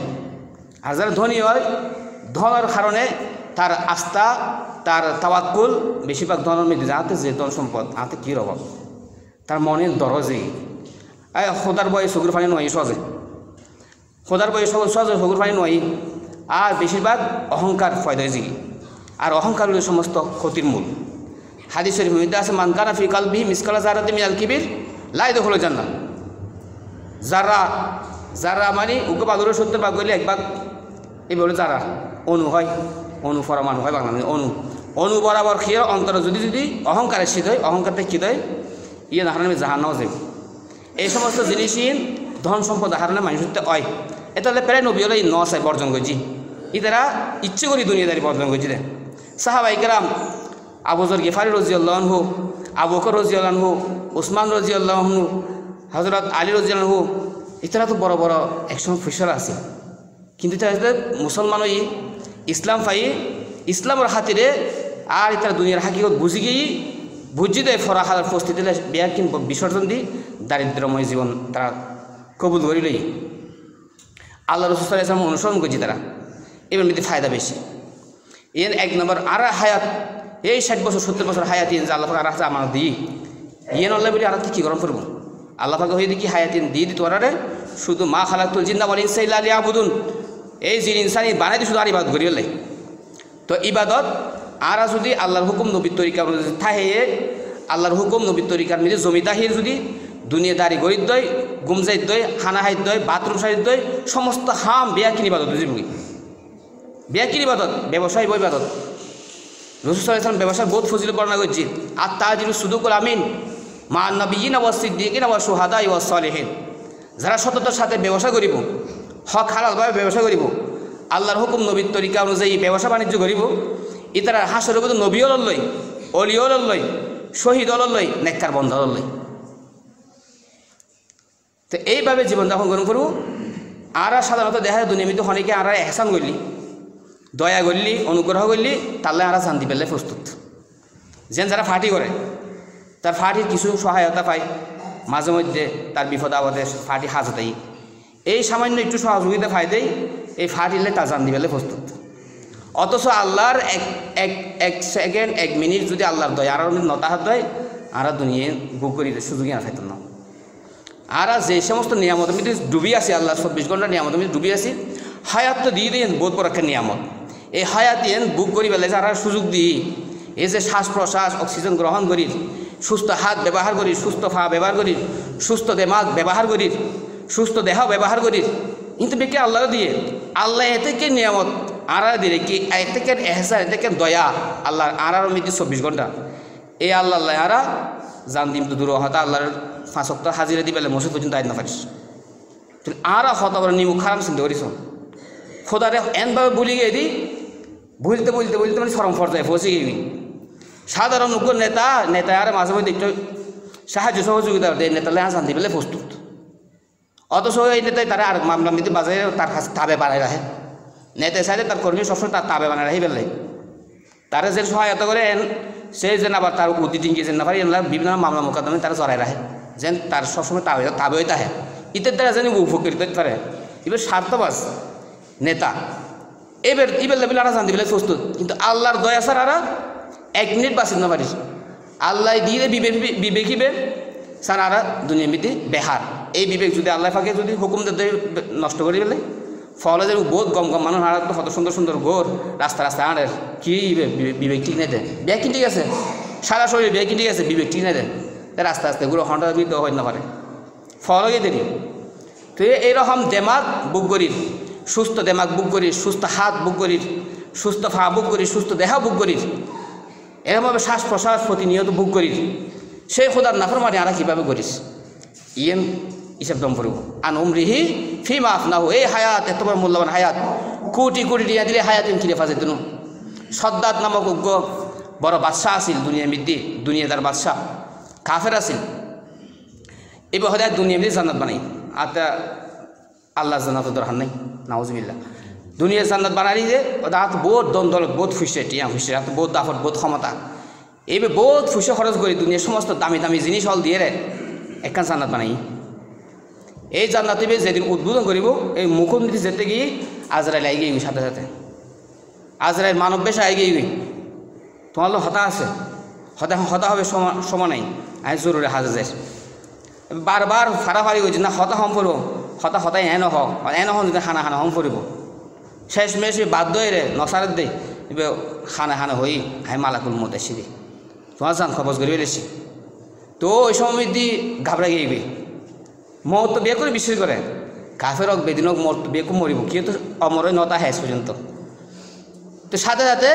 [SPEAKER 1] আর যারা ধনী হয় ধনের কারণে তার আস্থা তার তাওয়াক্কুল বেশিরভাগ ধনের মধ্যে যাতে যে ধন সম্পদ হাতে কী রব তার মনের দরজে খোদার বয়ে চকুর পানি নয় সহজে খোদার বয়ে সহজে চকুর পানি নয় আর বেশিরভাগ অহংকার ফয়দা জিগি আর অহংকার হল সমস্ত ক্ষতির মূল হাদিস শরীফ মধ্যে আছে মান কানা ফি কালবিহি মিসকালা যারাতিন মিনাল কিবির লা ইয়াদখুলুল জান্নাহ যারা মানে উকে বাদুরে 70 ভাগ করলে 1 ভাগ এই বলে যারা অনু পরমাণু হয় বাংলা অনু বরাবর খেয়ে অন্তর যদি অহংকারের শীত হয় অহংকারটা কী হয় ইয়ে হারানে জাহান্নাও যাবে এই সমস্ত জিনিসই ধন সম্পদ হারানে মানুষের হয় এটা হলে প্রায় নবী হলে চাই বর্জন করছি ইতারা ইচ্ছে করি দুনিয়াদারি বর্জন করছি রে সাহাবাই কেরাম আবু যর গিফারি রাদিয়াল্লাহু আনহু আবু বকর রাদিয়াল্লাহু আনহু উসমান রাদিয়াল্লাহু আনহু হযরত আলী রাদিয়াল্লাহু আনহু ইতারা তো বড় বড় একসময় ফুসরা আছে কিন্তু তারা মুসলমান হই ইসলাম পাই ইসলামের হাতিরে আর তারা দুনিয়ার হাকিকত বুঝি দেয় ফরাহার প্রস্তুতি বিয়ার কিংবা বিসর্জন দি দারিদ্রময় জীবন তারা কবুল করিলই আল্লাহ রাসূল সাল্লাল্লাহু আলাইহি ওয়াসাল্লাম অনুসরণ করছি তারা এবার মধ্যে ফায়দা বেশি এর 1 নম্বর আর হায়াত এই 60 বছর 70 বছর হায়াত যে আল্লাহ পাক আর আমানত দিই ইয়ে আল্লাহ বলি আর কি গরম করবো আল্লাহ পাক হয়ে দেখি হায়াতিন দিয়ে দিত ওরারে শুধু মা খালাকুল জিন্না ওয়াল ইনসা ইল্লা লিয়াবুদুন এই জিন ইনসানি বানাই দিয়ে শুধু আর ইবাদত করি হলে তো ইবাদত আর যদি আল্লাহর হুকুম নবীর তরিকা থাহে আল্লাহর হুকুম নবীর তরিকার মধ্যে জমিদাহির যদি দুনিয়াদারি গরিব দয় গুমজাইত দয় হানাহাইত দয় বাথরুম সারিত দয় সমস্ত হাম বেয়াকিন ইবাদত বুঝিবি বেয়াকিন ইবাদত ব্যবসায়ী বই ইবাদত রাসূল সাল্লাল্লাহু আলাইহি ওয়াসাল্লাম ব্যবসার বহুত ফজিলত বর্ণনা করছি আর তাজিরু সুদুকুল আমিন মা নবিয়িনা ওয়াস সিদ্দিকিনা ওয়াস শুহাদা ওয়াস সালিহিন যারা সততার সাথে ব্যবসা করিব হক হালালভাবে ব্যবসা করিব আল্লাহর হুকুম নবীর তরিকা অনুযায়ী ব্যবসা বাণিজ্য করিব ইতারা হাসরের মধ্যে নবীও লই অলিও লই শহীদ লই নেককার বন্ধা লই তো এইভাবে জীবনযাপন গ্রহণ করব আর সাধারণত দেখা যায় দুনিয়া মধ্যে অনেকে আর এহসান করলি দয়া করলি অনুগ্রহ করলি তাহলে আর শান্তি পেলে প্রস্তুত যেন যারা ফাটি করে তার ফাটির কিছু সহায়তা পায়, মাঝে মধ্যে তার বিপদ আপদে ফাটি হাজতাই এই সামান্য একটু সহযোগিতা ফায়দেই এই ফাটিলে তার জান দিবেলে প্রস্তুত। অথচ আল্লাহর এক সেকেন্ড 1 মিনিট যদি আল্লাহর দয় আর নতাহাত দেয় আর দুনিয়া বুক করি সুযোগই না থাকত না। আর যে সমস্ত নিয়ামত আমি ডুবি আছি, আল্লাহ 24 ঘন্টা নিয়ামত আমি ডুবি আছি, হায়াত তো দিয়ে দিন বোধ পরক্ষা নিয়ামত। এই হায়াত দিন বুক করি বেলে যারা সুযোগ দিই, এই যে শ্বাস প্রশ্বাস অক্সিজেন গ্রহণ করি, সুস্থ হাত ব্যবহার করি, সুস্থ পা ব্যবহার করি, সুস্থ দেমাগ ব্যবহার করি, সুস্থ দেহ ব্যবহার করি, কিন্তু বেকে আল্লাহ দিয়ে আল্লাহ এতে নিয়ামত আর দিলে কি এতে এহসান এতে দয়া আল্লাহ আর মধ্যে 24 ঘন্টা এই আল্লাহ আরা জান দিম তো দূর হতা আল্লাহর 5 ওয়াক্ত হাজিরা দিবেলে মসজিদ পর্যন্ত আইন না পারিস তুই আর হতা বলে নিমুখ খারাপ চিন্তা করিস খোদারে এনভাবে বলি গিয়ে দিই বলতে বলতে বলতে মানে সরম পর্যায়ে পৌঁছে গিয়ে সাধারণ নেতা আর মাঝে মধ্যে একটু সাহায্য সহযোগিতা দেয় নেতালে জান দিবেলে প্রস্তুত। অথচ এই নেতায় তারা আর মামলা মিতি বাজারে তার কাছে তাবে বানায় রাখে, নেতা সাইডে তার কর্মী সবসময় তার তাবে বানায় রাখি বেলে তারা যে সহায়তা করে সেই যেন আবার তার উতি টিঙ্কি যেন না পারে বিভিন্ন মামলা মোকদ্দমে তারা জড়াই রাখে যেন তার সবসময় তাবে হইতে আহে ইতের দ্বারা যেন উপকৃত হতে পারে। এবার স্বার্থবাজ নেতা এবার লেবেল আর জান দিবেলে প্রস্তুত, কিন্তু আল্লাহর দয়া ছাড়া আর 1 মিনিট বাঁচিত না পারিস। আল্লাহ দিয়ে বিবেকিবে স্যার আর দুনিয়া মিতি বেহার এই বিবেক যদি আল্লাহ ফাঁকে যদি হুকুম দিয়ে নষ্ট করে ফেলে ফলে যে বহুত গম মানুষ আর কত সুন্দর সুন্দর গোর রাস্তা আড়ের কি বিবেক ঠিক নাই দেয়, ব্যাগ কি ঠিক আছে সারা শরীর ব্যাগ কি ঠিক আছে, বিবেক ঠিক নাই দেয় আস্তে আস্তে গুলো ঘন্টা বিতে হয় না পারে ফলকে দেরি। তো এইরকম দেমাগ বুক করি, সুস্থ দেমাগ বুক করি, সুস্থ হাত বুক করি, সুস্থ পা বুক করি, সুস্থ দেহ বুক করি, এরকমভাবে শ্বাস প্রশ্বাস প্রতিনিয়ত বুক করি, সেই খোদার নাফরমানি আরা কীভাবে করিস ইয়েন হিসাব দম পড়ব আন উমরিহি ফি মাফ না হো এই হায়াত এত বড় মূল্যবান হায়াত কোটি কোটি টিয়া দিলে হায়াত কিনে ফাজে দিন। সদ্দাত নামক উগ্র বড় বাদশাহ আসিল দুনিয়া মিদ্দি, দুনিয়াদার বাদশাহ কাফের আসিল, এবার হয়তো দুনিয়া মিদ্দি জান্নাত বানাই আর আল্লাহ জান্নাত দরকার নাই নাউজুবিল্লাহ। দুনিয়ার জান্নাত বানাই যে হাত বহুত দল বহুত ফুসে টিয়া ফুসে হাত বহুত দাফত বহুত ক্ষমতা এইবার বহুত ফুসে খরচ করি দুনিয়ার সমস্ত দামি দামি জিনিস হল দিয়ে রে একখান জান্নাত বানাই। এই জান্নাত যেদিন উদ্বোধন করিব এই মুখোমুখি যেতে গিয়ে আজরাইল আই গিয়ে সাথে সাথে আজরাইল মানব বেশা আই গিয়ে তোমার লোক হতা আছে হতা হবে সমানাই আই জরুরি হাজার বারবার ফাড়াফাড়ি হয়েছে না হতা হম পড়ব হতাই এন হক যদি খানা হম পড়ব শেষ মেশ বাধ্য হয়ে রে নসারের দে এবার খানা হই হাই মালাকুল মত এসে দি তোমার যান খবর করি বেশি। তো ওই সময় দি ঘাবড়া গিয়ে মত তো বিয়ে করে বিশ্বাস করে কাফের হোক বেদিন হোক মর বিয়ে করে মরিব কেউ তো অমর নতা হেস পর্যন্ত। তো সাথে সাথে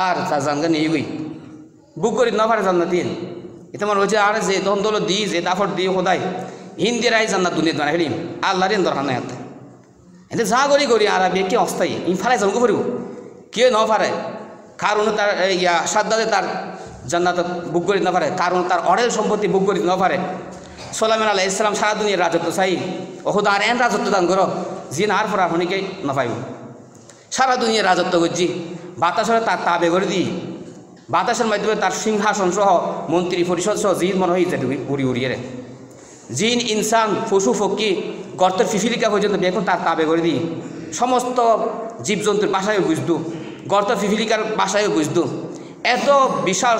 [SPEAKER 1] আর তার জানকে নিয়ে গই বুক করি না পারে জান্নাত দিন এটা মনে হচ্ছে আর যে দল দি যে দাফর দিয়ে সদায় হিন্দির আই জান্নাত দুনিয়া বানাই ফেলিম আল্লাহর দরকার নাই হাতে এতে যা করি আর বিয়ে কে অস্থায়ী ইন ফারাই জানকে পড়ব কেউ ন পারে কারণ তার ইয়া সাদ্দাতে তার জান্নাত বুক করি না পারে, কারণ তার অঢেল সম্পত্তি বুক করি না পারে। সোলাইমান আলাইহিস সালাম সারা দুনিয়ার রাজত্ব চাই ওহুদ আর এন রাজত্ব দান করো জিন আর ফরা হনিকে না পাইব সারা দুনিয়ার রাজত্ব করছি বাতাসরে তার তাবে করে দিই বাতাসের মাধ্যমে তার সিংহাসন সহ মন্ত্রী পরিষদ সহ জিন মনে হয়ে যেতে উড়িয়ে রে জিন ইনসান পশু ফকি গর্তের ফিফিলিকা পর্যন্ত বেগুন তার তাবে করে দিই সমস্ত জীবজন্তুর বাসায়ও বুঝদু গর্তের ফিফিলিকার বাসায়ও বুঝদু এত বিশাল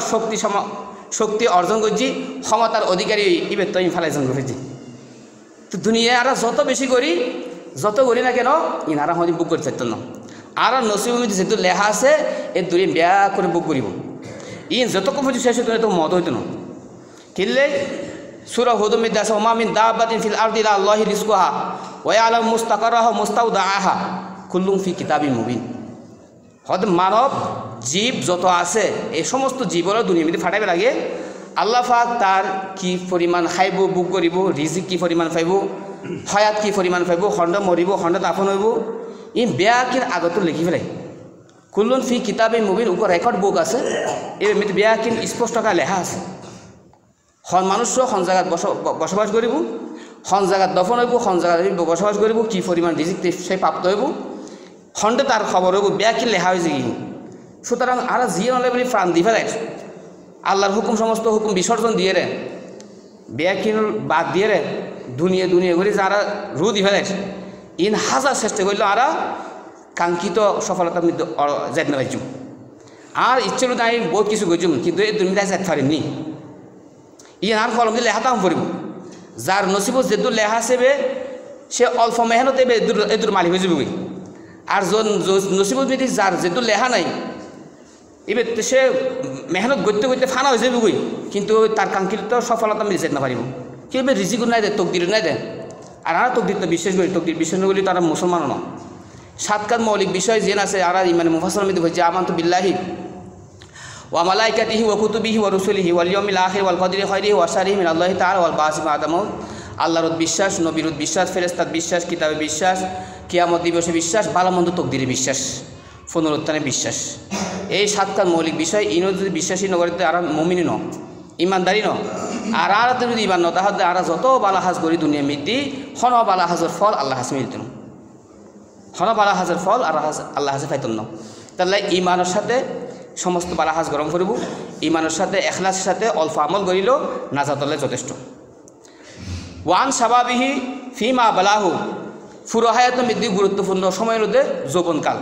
[SPEAKER 1] শক্তি অর্জন করছি ক্ষমতার অধিকারী ইবে তো আমি ফেলাইজন করেছি। তো দুনিয়া আর যত বেশি করি যত করি না কেন ইনারা হয়তো বুক করে চাইত না আর নসিব যেহেতু লেখা আছে এই দুনিয়া বেয়া করে বুক করিব ইন যতক্ষণ পর্যন্ত শেষ হইতো তো মত হইতো না কিনলে সূরা হুদ মধ্যে আছে ওমা মিন দাব্বাতিন ফিল আরদি ইল্লা আল্লাহু রিজকুহা ওয়া ইয়ালামু মুস্তাকারাহা মুস্তাওদাআহা কুল্লুম ফি কিতাবিন মুবিন। হয়তো মানব জীব যত আছে এই সমস্ত জীবরা দুনিয়া মধ্যে ফাটাইবে লাগে আল্লাহ পাক তার কি পরিমাণ খাইব বুক করিব রিজিক কি পরিমাণ পাইব হায়াত কি পরিমাণ পাইব খণ্ড মরিব খণ্ড দাফন হইব ই বেয়া কিন আগত লিখি ফেলাই কুল্লুন ফি কিতাবে মুবিন উপর রেকর্ড বুক আছে এই এমনি বেয়া কিন স্পষ্টকৈ লেখা আছে। হন মানুষ হন জায়গাত বসবাস করিব হন জায়গাত দফন হইব হন জায়গাত বসবাস করিব কি পরিমাণ রিজিক সেই প্রাপ্ত হইব খণ্ডে তার খবর হইব বেয়া কিন লেখা হয়েছে কি সুতরাং আর জিয়ে নলে বলি প্রাণ দি ফেলে আল্লাহর হুকুম সমস্ত হুকুম বিসর্জন দিয়ে রে বেয়াকিন বাদ দিয়ে রে দুনিয়া দুনিয়া করে যারা রু দি ফেলে ইন হাজার চেষ্টা করলো আর কাঙ্ক্ষিত সফলতা যাইতে না পাইছুম আর ইচ্ছে তো আমি বহুত কিছু করছুম কিন্তু এই দুনিয়ায় যাইতে পারিনি ইন আর ফলম দিয়ে লেহাতাম পড়ব যার নসিব যেহেতু লেহা সেবে সে অল্প মেহনত এদুর মালিক হয়ে যাবে আর নসিব যদি যার যেহেতু লেহা নাই এবার সে মেহনত করতে করতে ফানা হয়ে যাবে কিন্তু তার কাঙ্ক্ষিত সফলতা আমি যেতে না পারিব কিন্তু রিজিকও নাই দেয় তকদির নাই দেয় আর তকদির তো বিশ্বাস করি তকদির বিশ্বাস না করলে তারা মুসলমানও না সাতকাত মৌলিক বিষয় যেন আছে আর মানে মুফাসসির মধ্যে হয়েছে আমানতু বিল্লাহি ওয়া মালাইকাতিহি ওয়া কুতুবিহি ওয়া রুসুলিহি ওয়াল ইয়াউমিল আখির ওয়াল কদরি খাইরিহি ওয়া শাররিহি মিনাল্লাহি তাআলা ওয়াল বাসি বা'দা মাউত আল্লাহর বিশ্বাস নবীর বিশ্বাস ফেরেশতার বিশ্বাস কিতাবে বিশ্বাস কিয়ামত দিবসে বিশ্বাস ভালো মন্দ তকদিরে বিশ্বাস পুনরুত্থানে বিশ্বাস এই সাতকাত মৌলিক বিষয় ইনো যদি বিশ্বাসী নগরীতে আর মুমিনই ন ইমানদারি ন আর যদি ইমান ন তাহলে আর যত বালাহাজ করি দুনিয়া মিদ্দি হন বালাহাজের ফল আল্লাহ হাসে মিলত হন বালাহাজের ফল আর আল্লাহ হাসে পাইতন ন তাহলে ইমানের সাথে সমস্ত বালাহাজ গরম করব ইমানের সাথে এখলাসের সাথে অল্প আমল করিলেও নাজাতলে যথেষ্ট ওয়ান সাবাবিহি ফিমা বালাহু ফুরহায়াত মধ্যে গুরুত্বপূর্ণ সময়ের মধ্যে যৌবনকাল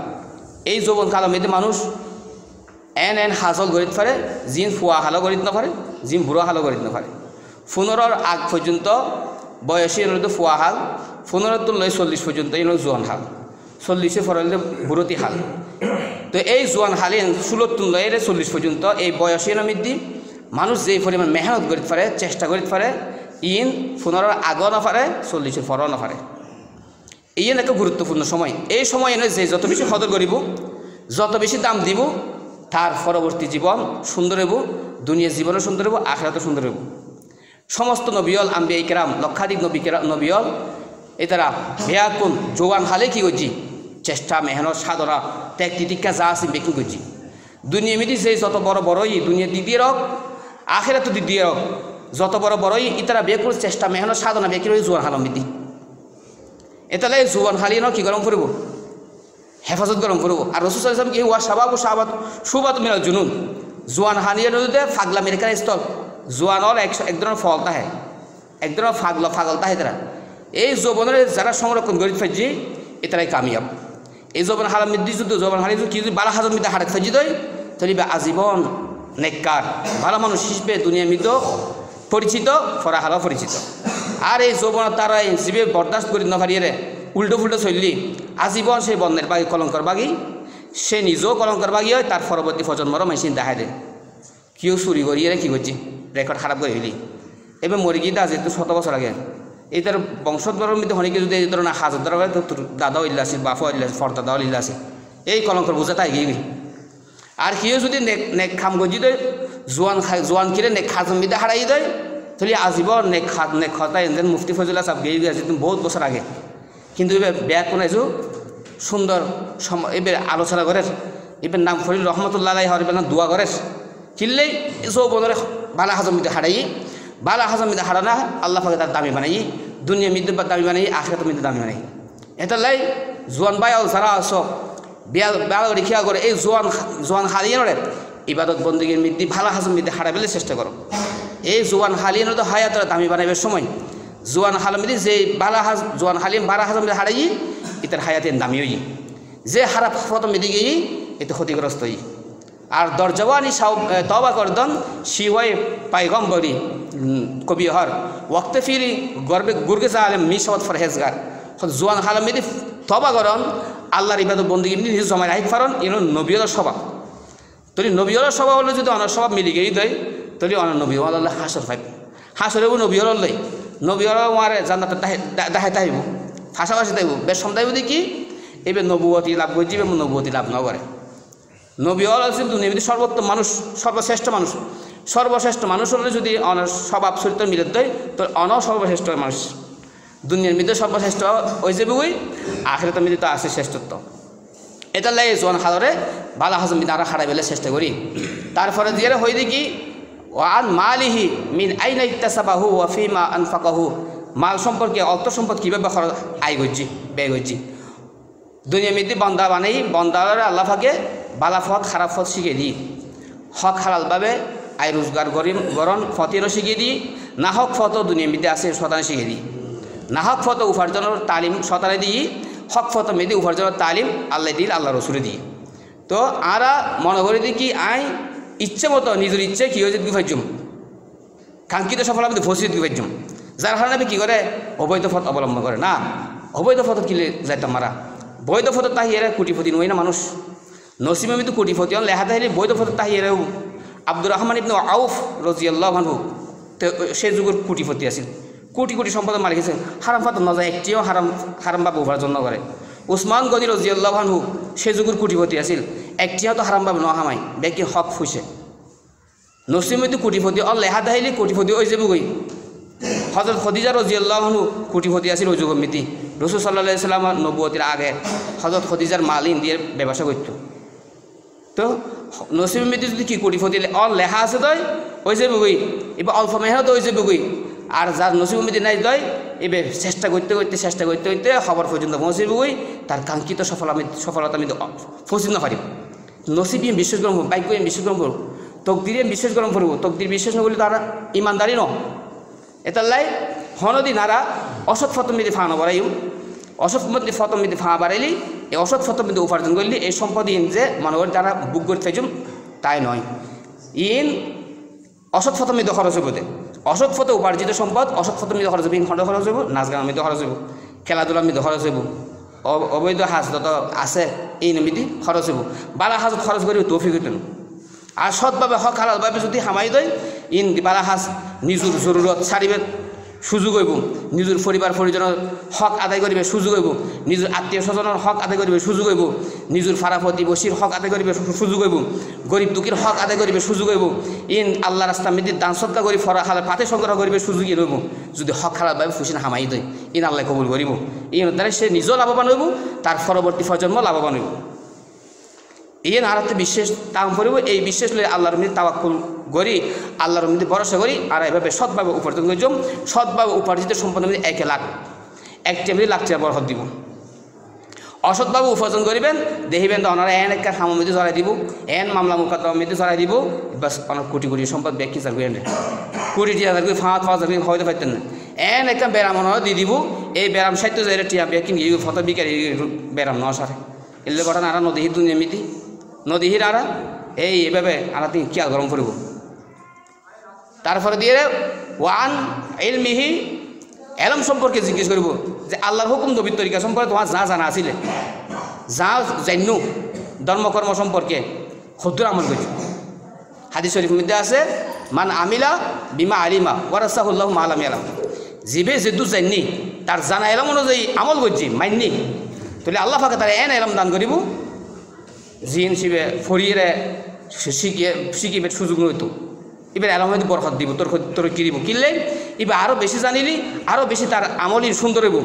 [SPEAKER 1] এই যৌবনকালের মধ্যে মানুষ এন হাজল গড়িতে পারে জিন ফুয়া হালো গড়িতে না পারে জিন বুড়ো হালো গড়িতে না পারে 15 আগ পর্যন্ত বয়সী এর ফুয়া হাল 15 তো লয় 40 পর্যন্ত এই জোয়ান হাল 40 পরে বুড়তি হাল তো এই জোয়ান হালিন 16 লয় 40 পর্যন্ত এই বয়সী মধ্যে মানুষ যে পরিমাণ মেহনত গড়িতে পারে চেষ্টা গড়িতে পারে ইন 15 আগও না পারে 40 পরও না পারে এই একটা গুরুত্বপূর্ণ সময় এই সময় এনে যে যত বেশি কদর করিব যত বেশি দাম দিব তার পরবর্তী জীবন সুন্দর হব দুনিয়ার জীবনও সুন্দর হব আখিরাতও সুন্দর হব সমস্ত নবিয়ল আম্বিয়া ইকরাম লক্ষাধিক নবিয়ল এতারা বেয়াকুন জোয়ান হালে কি করছি চেষ্টা মেহনত সাধনা ত্যাগ তিতিক্ষা যা আছে বেকি করছি দুনিয়া মিদি যে যত বড় বড়ই দুনিয়া দিদিয়ে রক আখিরাত দিদিয়ে রক যত বড় বড়ই ইতারা বেকুর চেষ্টা মেহনত সাধনা বেকি রই জোয়ান হালম মিদি এতালে জোয়ান হালিয়ে কি গরম করব হেফাজত গরম করব আর রাসূল সাল্লাল্লাহু আলাইহি ওয়াসাল্লাম কি ওয়া শাবাবু সুবাত মিনাল জুনুন জোয়ান হালিয়ে নদীতে ফাগলা মেরেকার স্থল জোয়ানর এক ধরনের ফল তাহে এক ধরনের ফাগল তাহে তারা এই যৌবনের যারা সংরক্ষণ করে ফেলছি এটারাই কামিয়াব এই যৌবন হালাম মৃত্যু যুদ্ধ যৌবন হালি কি যদি 12,000 মিটার হারাত ফেজি দেয় তাহলে আজীবন নেককার ভালো মানুষ হিসেবে দুনিয়া মৃত পরিচিত ফরা হালা পরিচিত আর এই যৌবন তারা জীবে বরদাস্ত করি না পারিয়ে উল্টো ফুল্টো চললি আজীবন সেই বন্যের বাগি কলঙ্কর বাগি সে নিজেও কলঙ্কর বাগি হয় তার পরবর্তী প্রজন্মরও মেশিন দেখায় দেয় কেউ চুরি করিয়ে কি করছি রেকর্ড খারাপ করে হইলি এবার মরি গিয়ে যেহেতু 100 বছর আগে এই তার বংশধরের মধ্যে হনিকে যদি এই ধরনের হাজার ধরা হয় তোর দাদাও ইল্লা আছে বাপও ইল্লা আছে ফরদাদাও ইল্লা আছে এই কলঙ্কর বোঝা তাই গিয়ে আর কেউ যদি নেক খাম গজি দেয় জোয়ান কিরে নেক খাজম বিদা হারাই দেয় তাহলে আজীবন নেক খতায় যেন মুফতি ফজুল্লাহ সাহেব গিয়ে গিয়েছে তুমি বহুত বছর আগে কিন্তু এবার ব্যাগ কোনাইছো সুন্দর এবার আলোচনা করে এবার নাম ফরিল রহমতুল্লাহ হওয়ার এবার দোয়া করে কিনলেই যৌবনের বালা হাজম মিদে হারাই বালা হাজম মিদে হারানা আল্লাহ পাকে তার দামি বানাই দুনিয়া মৃত্যুর দামি বানাই আখিরাত মৃত্যুর দামি বানাই এটা লাই জোয়ান বাইও যারা আছো বেলা রেখিয়া করে এই জোয়ান হারিয়ে নড়ে ইবাদত বন্দীগীর মৃত্যু ভালো হাজম মৃত্যু হারা পেলে চেষ্টা করো এই জোয়ান হালিয়ে তো হায়াতরা দামি বানাইবার সময় জোয়ান হালমিদি যে জোয়ান হালিম 12,000 মিদে হারাই এটার হায়াতের দামি হই যে হারা প্রথম মেদি গিয়ে এতে ক্ষতিগ্রস্ত হই আর দরজওয়ানি তওবা করদন শিওয় পাইগম্বরি কবি হর ওয়াক্তে ফিরি গর্বে গুরগে জালেম মিশাওয়াত ফরহেজগার জোয়ান হালমিদি তওবা করন আল্লাহর ইবাদত বন্দেগী নিজে জমায় রাখি পারন এর নবীর স্বভাব তরি নবীর স্বভাব হলে যদি অনার স্বভাব মিলি গিয়ে দেয় তলি অনার নবী আল্লাহ হাসর পাইব হাসরেব নবীর লই নবীর মারে জান্নাত দেখাই তাইব ফাঁসাফাঁসি তাইব বেশ সমতাইব দেখি এবার নবুয়তী লাভ করে যাবে নবুয়তী লাভ না করে নবী হচ্ছে দুনিয়াতে সর্বোত্তম মানুষ সর্বশ্রেষ্ঠ মানুষ হলে যদি অনার স্বভাব চরিত্র মিলে দেয় তো সর্বশ্রেষ্ঠ মানুষ দুনিয়ার মধ্যে সর্বশ্রেষ্ঠ হয়ে যাবে ওই আখিরাতের মধ্যে তো আছে শ্রেষ্ঠত্ব এটা লাই জোয়ান হালরে বালা হাজম আরা হারাই বেলে চেষ্টা করি তারপরে দিয়ে হয়ে দেখি ওয়ান মালিহি মিন আইনা ইত্তাসাবাহু ওয়া ফিমা আনফাকাহু মাল সম্পর্কে অর্থ সম্পদ কীভাবে আয় করছি ব্যয় করছি দুনিয়া মধ্যে বান্দা বানাই বান্দারা আল্লাহ পাকে বালা পথ খারাপ পথ শিখে দিই হক হালালভাবে আয় রোজগার গরণ ফতেরও শিখিয়ে দিই না হক ফত দুনিয়া মধ্যে আছে শতানে শিখে দিই না হক ফত উপার্জনের তালিম শতানে দিই হক ফত মেয়েদের উপার্জনের তালিম আল্লাহ দিল আল্লাহ রসুলে দিই তো আরা মনে করে দিই কি আই ইচ্ছে মতো নিজের ইচ্ছে কী হয়েছে দুই ফাইজুম কাঙ্ক্ষিত সফল আমি ফসি দুই ফাইজুম যার কারণে আমি কী করে অবৈধ পথ অবলম্বন করে না অবৈধ পথ কিলে যাইতাম মারা বৈধ পথ তাহি এরা কোটিপতি নয় না মানুষ নসিমে আমি তো কোটিপতি হন লেহাতে হলে বৈধ পথ তাহি এরাও আব্দুর রহমান ইবনে আউফ রাদিয়াল্লাহু আনহু তো সে যুগের কোটিপতি আছিল কোটি কোটি সম্পদের মালিক আছে হারাম ফাত না যায় একটিও হারামভাবে উপার্জন করে উসমান গনি রাদিয়াল্লাহু আনহু সে যুগের কোটিপতি আছিল একটিও তো হারামভাবে ন হামাই বেকি হক ফুসে নসিমে তো কোটিপতি অল লেহাতে হলে কোটিপতি ওই যাবো গই হযরত খদিজা রাদিয়াল্লাহু আনহু কোটিপতি আছিল ওই যুগের মিতি রাসূল সাল্লাল্লাহু আলাইহি ওয়াসাল্লাম নবুয়তের আগে হযরত খদিজার মাল ইন্ডিয়ার ব্যবসা করত তো নসিব মিতি যদি কি কোটিপতি অল লেখা আছে তই ওই যাবো গই এবার অল্প মেহনত ওই যাবো গই আর যার নসিব মিতি নাই তই এবার চেষ্টা করতে করতে খবর পর্যন্ত পৌঁছবে গই তার কাঙ্ক্ষিত সফলতা আমি পৌঁছিতে না পারিব নসিব বিশ্বাস গরম করব বাইক বিশ্বাস গরম করব তকদিরে বিশ্বাস গরম করব তকদির বিশ্বাস না করলে তারা ইমানদারি ন এতাল্লাই হনদি নারা অসৎ ফতমিদি ফাঁড়ানো বাড়াইও অসৎ ফতমিদি ফাঁ বাড়াইলি এই অসৎ ফতমিদি উপার্জন করলি এই সম্পদ ইন যে মানুষের দ্বারা বুক করতে চাইছুম তাই নয় ইন অসৎ ফতমিদি খরচ হইব অসৎ ফতে উপার্জিত সম্পদ অসৎ ফতমিদি খরচ হইব ইন খণ্ড খরচ হইব নাচ গান মিদি খরচ হইব খেলাধুলা মিদি খরচ হইব অবৈধ হাজ যত আছে এই নিমিতি খরচ হইব বালা হাজত খরচ করি তৌফিক হইতেন আর সৎভাবে হক হালালভাবে যদি হামাই দেয় ইন বালা হাজ নিজের জরুরত ছাড়িবে সুযোগ হইব নিজের পরিবার পরিজনের হক আদায় করিবে সুযোগ হইব নিজের আত্মীয় স্বজনের হক আদায় করিবে সুযোগ হইব নিজের ফারা প্রতিবেশীর হক আদায় করিবে সুযোগ হইব গরিব দুঃখীর হক আদায় করিবে সুযোগ হইব ইন আল্লাহ রাস্তা মিদি দান সৎকা করি ফরা হালাল পাতে সংগ্রহ করিবে সুযোগই রইব যদি হক হালালভাবে ফুসিন হামাই দেয় ইন আল্লাহ কবুল করিব ইন দ্বারা সে নিজেও লাভবান হইব তার পরবর্তী প্রজন্ম লাভবান হইব ইন আরাতে বিশ্বাস তাম করিব এই বিশ্বাস লই আল্লাহর মধ্যে তাওয়াক্কুল করি আল্লাহর মধ্যে ভরসা করি আর এইভাবে সৎভাবে উপার্জন করি সৎভাবে উপার্জিত সম্পদের মধ্যে 1 লাখ একটি মধ্যে লাখ টাকা বরকত দিব অসৎভাবে উপার্জন করিবেন দেখিবেন তো ওনারা একটা খামের মধ্যে জড়াই দিব মামলা মোকদ্দমার মধ্যে জড়াই দিব বাস অনেক কোটি কোটি সম্পদ ব্যাগ কিসার করেন কোটি হাজার করে 5,000 করে হয়তো পাইতেন না একটা ব্যারাম ওনারা দিয়ে দিব এই ব্যারাম 70,000 টিয়া ব্যাগ কিনে ফত বিকারি ব্যারাম ন সারে এলে ঘটনা আর নদীহির দুনিয়া মিতি নদীহির আরা এইভাবে আরা তিনি খেয়াল গরম করব তারপরে দিয়ে ওয়ান ইলমিহি এলম সম্পর্কে জিজ্ঞেস করব যে আল্লাহর হুকুম নবীর তরিকা সম্পর্কে তোমার যা জানা আছিলে যা জান্নু ধর্মকর্ম সম্পর্কে হদ্দুর আমল করছো হাদিস শরীফের মধ্যে আছে মান আমিলা বিমা আলিমা ওয়ারাসাহুল্লাহ মা আলাম আলাম জিবে যেদু জান্নি তার জানা এলম অনুযায়ী আমল করছি মাইননি তাহলে আল্লাহ ফাঁকে তারা এলম দান করিব জিন শিবে ফরিয়ে শিখিবে সুযোগ নইতো এবার এলাম হয়তো বরকত দিব তোর কিনিব কিনলে এবার আরও বেশি জানিলি আরও বেশি তার আমলই সুন্দর হইব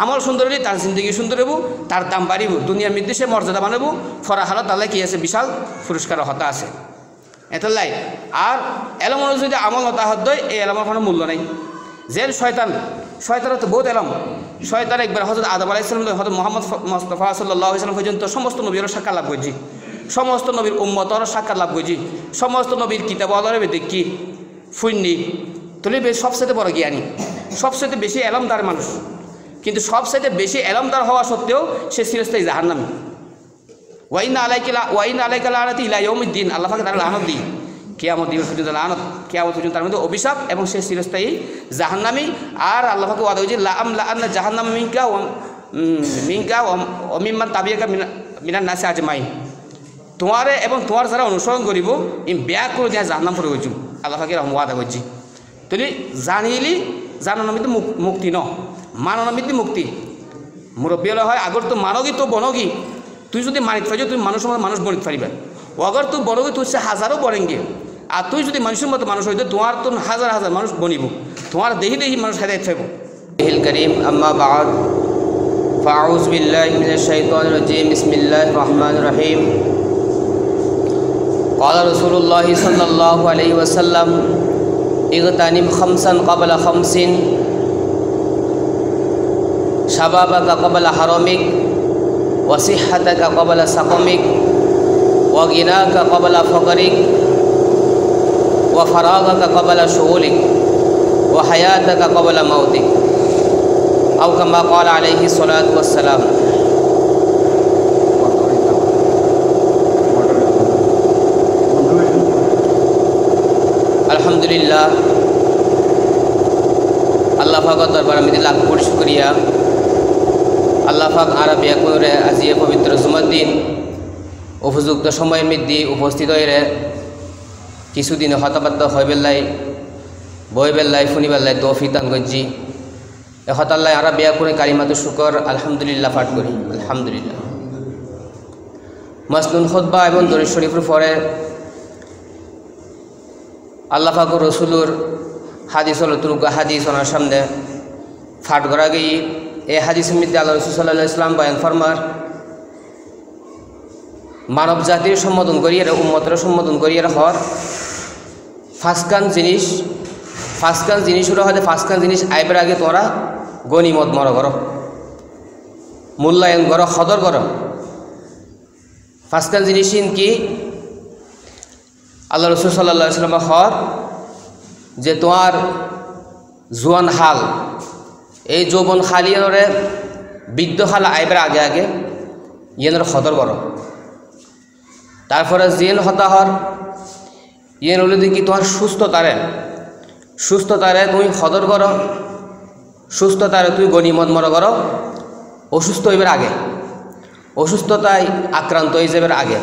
[SPEAKER 1] আমল সুন্দর হলে তার জিন্দগি সুন্দর হইব তার দাম বাড়িব দুনিয়ার মধ্যে সে মর্যাদা বানাব ফরা হালত তাহলে কি আছে বিশাল পুরস্কার হতা আছে এতলাই আর এলম অনুযায়ী আমল হতা হত এই এলামের কোনো মূল্য নেই যে শয়তানের তো বহুত এলাম শয়তান একবার হযরত আদম আলাইহিস সালাম হযরত মুহাম্মদ মুস্তাফা সাল্লাল্লাহু আলাইহি সাল্লাম পর্যন্ত সমস্ত নবীর সাক্ষাৎ লাভ করছি সমস্ত নবীর উম্মতর সাক্ষাৎ লাভ করছি সমস্ত নবীর কিতাব আল্লাহর দেখি ফুইনি তুলি সবচেয়ে বড় জ্ঞানী সবচেয়ে বেশি এলমদার মানুষ কিন্তু সবচেয়ে বেশি এলমদার হওয়া সত্ত্বেও সে চিরস্থায়ী জাহান্নামী ওয়াইনা আলাইকা লানাতি ইলা ইয়াউমিদ্দিন আল্লাহ পাক তার লানত দিই কিয়ামত দিবস পর্যন্ত লানত কিয়ামত পর্যন্ত তার মধ্যে অভিশাপ এবং সে চিরস্থায়ী জাহান্নামী আর আল্লাহ পাক ওয়াদা করেছে লাআন্না জাহান্নামা মিনকা ওয়া মিম্মান তাবিয়াকা মিনান নাসি আজমাইন তোমারে এবং তোমার যারা অনুসরণ করিব এই ব্যাগ করে দিয়া জাহান্নাম পড়ে গেছি আল্লাহ পাকের ওয়াদা করছি তুই জানিলি জানানোর মুক্তি ন মাননের মধ্যে মুক্তি মুরব্বী হলে হয় আগর তো মানগী তো বনগী তুই যদি মানিত পারি তুই মানুষ বনিত পারিবা অগর তুই বনগী তুই সে হাজারও বনেঙ্গে আর তুই যদি মানুষের মতো মানুষ হইতো তোমার তো হাজার হাজার মানুষ বনিব তোমার দেহি মানুষ হেদায়েত পাইব করিম আম্মা বাদ ফাউজ বিল্লাহি মিনাশ শাইতানির রাজিম বিসমিল্লাহির রহমানির রহিম قال رسول الله صلى الله عليه وسلم اغتنم خمسا قبل خمس شبابك قبل حرمك وصحتك قبل سقمك وغناك قبل فقرك وفراغك قبل شغلك وحياتك قبل موتك أو كما قال عليه الصلاة والسلام আলহামদুলিল্লাহ আল্লাহ পাকের দরবারে আমি লাখ কোটি শুকরিয়া আল্লাহ পাক আরবিয়া করে আজিয়ে পবিত্র জুমার দিন উপযুক্ত সময়ের মধ্যে উপস্থিত হয়ে কিছুদিন হতাবাধ্য হয়ে বেল্লাই বই বেল্লাই ফুনি বেল্লাই তৌফিক দান করছি হতাল্লাই আরবিয়া করে কালিমাতু শুকর আলহামদুলিল্লাহ পাঠ করি আলহামদুলিল্লাহ মাসনুন খুতবা এবং দরুদ শরীফের পরে আল্লাহ পাক রসুলুর হাদিস হল তুরুকা হাদিস ওনার সামনে ফাট করা গিয়ে এই হাদিসের মধ্যে আল্লাহ রসুল সাল্লাল্লাহু আলাইহি ওয়াসাল্লাম বয়ান ফরমার মানব জাতির সম্বোধন করিয়ে উম্মতের সম্বোধন করিয়ে হর ফাঁসকান জিনিস হলো হয়তো ফাঁসকান জিনিস আইবার আগে তোরা গনিমত মর করো মূল্যায়ন করো সদর করো ফাঁসকান জিনিস কি আল্লাহ রসুল সাল্লাল্লাহু আলাইহি ওয়াসাল্লাম হর যে তোমার জোয়ান হাল এই যৌবন হাল ইয়েনরে বৃদ্ধ হাল আইবার আগে আগে ইয়েনর সদর করো তারপরে জিন হতাহর ইয়েন হলে কি তোমার সুস্থতারে তুমি সদর করো সুস্থতারে তুমি গনিমত মনে করো অসুস্থ হইবার আগে অসুস্থতায় আক্রান্ত হয়ে যাবার আগে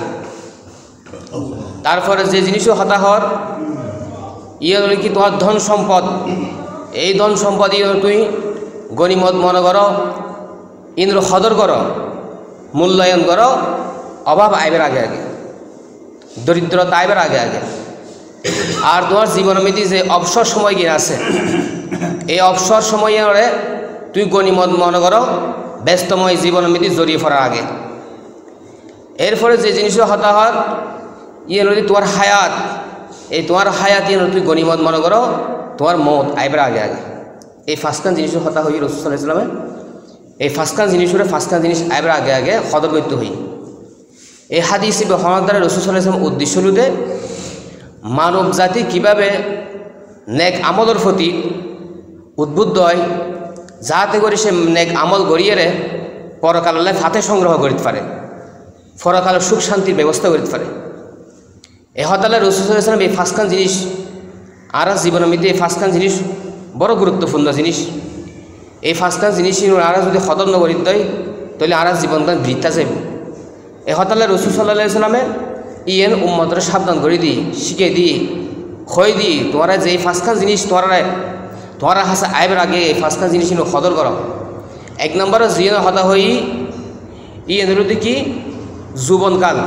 [SPEAKER 1] তারপরে যে জিনিসও হতাহর ইয়ে হলে কি তোমার ধন সম্পদ এই ধন সম্পদ ইয়ে তুই গনিমত মনে করো ইন্দ্র সদর করো মূল্যায়ন করো অভাব আইবার আগে আগে দরিদ্রতা আইবার আগে আগে আর তোমার জীবনমিতি যে অবসর সময় গিয়ে আছে এই অবসর সময়ে তুই গনিমত মনে করো ব্যস্তময় জীবনমিতি জড়িয়ে পড়ার আগে এরপরে যে জিনিসও হতাহর ইয়ে নদী তোমার হায়াত এই তোমার হায়াত ইয়ে তুই গনিমত মনে করো তোমার মত আইবার আগে আগে এই ফাঁসকান জিনিসের হতা হই রসুল সাল্লাল্লাহু আলাইহি ওয়াসাল্লামে এই ফাঁসকান জিনিস আইবার আগে আগে সদর করতে হই এই হাদিস বহনার দ্বারা রসুল সাল্লাল্লাহু আলাইহি ওয়াসাল্লাম উদ্দেশ্য লুদে মানব জাতি কীভাবে নেক আমলের প্রতি উদ্বুদ্ধ হয় যাতে করে সে নেক আমল গড়িয়ে পরকালে ফাতে সংগ্রহ করতে পারে পরকালের সুখ শান্তির ব্যবস্থা করতে পারে এ হতালে রসুল সাল্লাল্লাহু আলাইহি ওয়াসাল্লাম এই ফাঁসকান জিনিস আর জীবনের মধ্যে এই ফাঁসকান জিনিস বড় গুরুত্বপূর্ণ জিনিস এই ফাঁসকান জিনিস আর যদি সদর নগরীত দেয় তাহলে আর জীবনদান বৃত্তা যাব এ হতালে রসুল সাল্লাল্লাহু আলাইহি ওয়াসাল্লামে ইয়েন উম্মতরে সাবধান করে দিই শিখে দিই খয় দিই তোমরা যে এই ফাঁসকান জিনিস তোমার হাসে আইবার আগে এই ফাঁসকান জিনিস সদর করো এক নম্বরে জিয়েন হতা হই ইয়েনের কি যৌবনকাল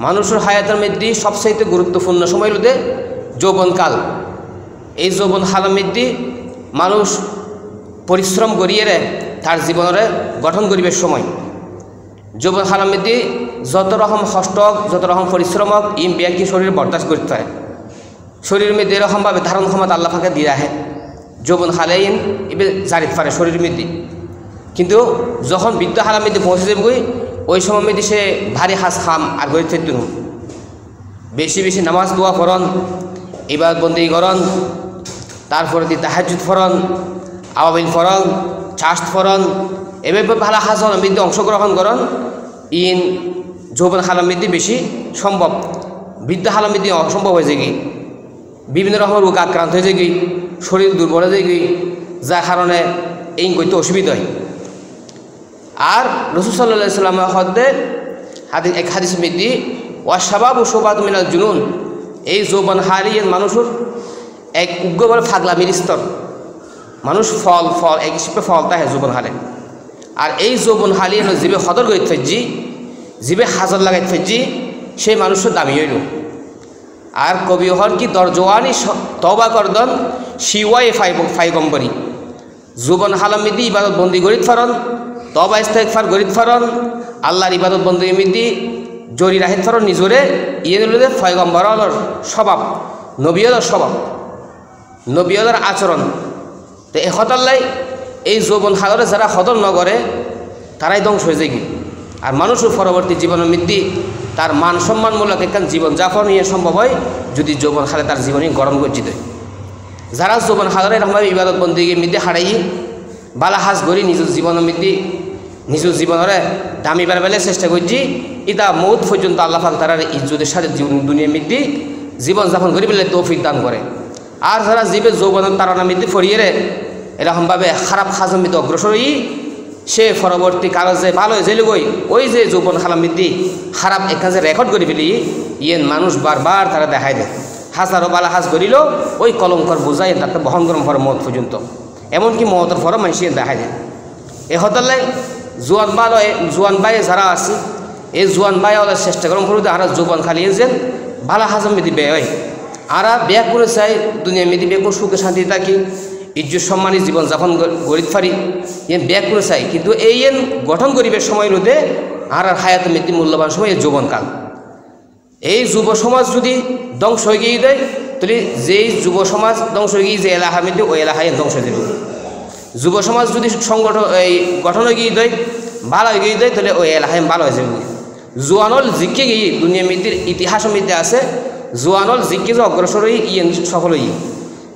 [SPEAKER 1] মানুষের হায়াতের মধ্যে সবচাইতে গুরুত্বপূর্ণ সময় হলো যৌবনকাল এই যৌবন হালের মধ্যে মানুষ পরিশ্রম করিয়ে তার জীবনের গঠন করিবার সময় যৌবন হালের মধ্যে যত রকম কষ্ট হোক যত রকম পরিশ্রম হোক ব্যক্তি শরীরে বরদাস্ত করতে পারে শরীরের মধ্যে এরকমভাবে ধারণ ক্ষমতা আল্লাহ পাকে দিয়ে রাখে যৌবন হালে এবার জারিত পারে শরীরের মধ্যে কিন্তু যখন বৃদ্ধ হালের মধ্যে পৌঁছে যাবে ওই সময় মধ্যে সে ভারী হাস খাম আর গরিব থাকতুন বেশি বেশি নামাজ দোয়া ফরন ইবাদত বন্দেগী করন তারপরে দিয়ে তাহাজ্জুদ ফরন আওয়াবিল ফরন চাষ্ট ফরন এভাবে ভালো হাসন মধ্যে অংশগ্রহণ করন ইন যৌবন হালার মধ্যে বেশি সম্ভব বৃদ্ধ হালার মধ্যে অসম্ভব হয়ে যায় বিভিন্ন রকম রোগ আক্রান্ত হয়ে যায় শরীর দুর্বল হয়ে যায় যার কারণে এই করতে অসুবিধা হয় আর রসুল সাল্লাল্লাহু আলাইহি ওয়াসাল্লামের হদ্দে এক হাদিস মধ্যে ওয়াশাবাবু শুবাত মিনাল জুনুন এই যৌবন হারিয়ে মানুষের এক উগ্র বলে ফাগলামির স্তর মানুষ ফল এক হিসেবে ফল তাহে যৌবন হারে আর এই যৌবন হারিয়ে জীবে সদর গইত ফেজি জীবে হাজর লাগাইত ফেজি সেই মানুষের দামি হইল আর কবি হর কি দরজওয়ানি তওবা করদন শিওয়াই ফাইগম্বরী যৌবন হালাম মিদি ইবাদত বন্দি গরিত ফারন তবা ইস্তেগফার গরিত ফারন আল্লাহর ইবাদত বন্দি মিদি জরি রাহিত ফারন নিজরে ইয়ে ফয়গম্বরর স্বভাব নবীয়দের আচরণ তো এ হতাল্লাই এই যৌবন হালরে যারা সদর নগরে তারাই ধ্বংস হয়ে যায় আর মানুষের পরবর্তী জীবনের মৃত্যু তার মান সম্মানমূলক একখান জীবনযাপন ইয়ে সম্ভব হয় যদি যৌবন হালে তার জীবনে গরম গজ্জিত হয়। যারা যৌবন হালের এরকমভাবে ইবাদত বন্দিকে মৃত্যু হারাই বালা হাজ করি নিজের জীবনের মৃত্যু নিজের জীবনের দামি বেড়ে চেষ্টা করছি ইতা মৌত পর্যন্ত আল্লাহ পাক তারা ইজ্জতের সাথে দুনিয়া মৃত্যু জীবনযাপন করি বলে তৌফিক দান করে। আর যারা জীবের যৌবনের তারা মৃত্যু ফরিয়ে এরকমভাবে খারাপ হাজম মৃত্যু অগ্রসর হই সে পরবর্তী কাগজে ভালো হয়ে যেলে গই ওই যে যৌবন হালাম মৃত্যু খারাপ এখানে রেকর্ড করে ফেলি ইয়েন মানুষ বারবার তারা দেখায় দেয় হাজারো বালা হাজ করিল ওই কলঙ্কর বোঝাই তাকে বহন করম ফর মত পর্যন্ত এমনকি মতের ফর মানুষ দেখায় দেয়। এ হতালে জোয়ান বাই যারা আছে এই জোয়ান বাই ওদের চেষ্টা করম করতে আর যৌবন খালিয়ে যেন ভালো হাজম মৃত্যু ব্যয় হয় আর ব্যয় করে চাই দুনিয়া মৃত্যু ব্যয় করে সুখে শান্তি থাকি ইজ্জত সম্মানী জীবনযাপন গরিব ফারি ইয়েন ব্যাগ করে চাই কিন্তু এই গঠন গরিবের সময় রোদে আর হায়াত মৃত্যু মূল্যবান সময় যৌবনকাল। এই যুব সমাজ যদি ধ্বংস হয়ে গিয়ে দেয় তাহলে যেই যুব সমাজ ধ্বংস হয়ে গিয়ে যে এলাকা মৃত্যু ওই এলাকায় ধ্বংস হয়ে যাবে। যুব সমাজ যদি সংগঠন এই গঠন হয়ে গিয়ে দেয় ভালো হয়ে গিয়ে দেয় তাহলে ওই এলাকায় ভালো হয়ে যাবে। জোয়ানল জিকে গিয়ে দুনিয়া মৃত্যুর ইতিহাস মৃত্যু আছে জোয়ানল জিকে যে অগ্রসর হয়ে ইয়েন সফল হই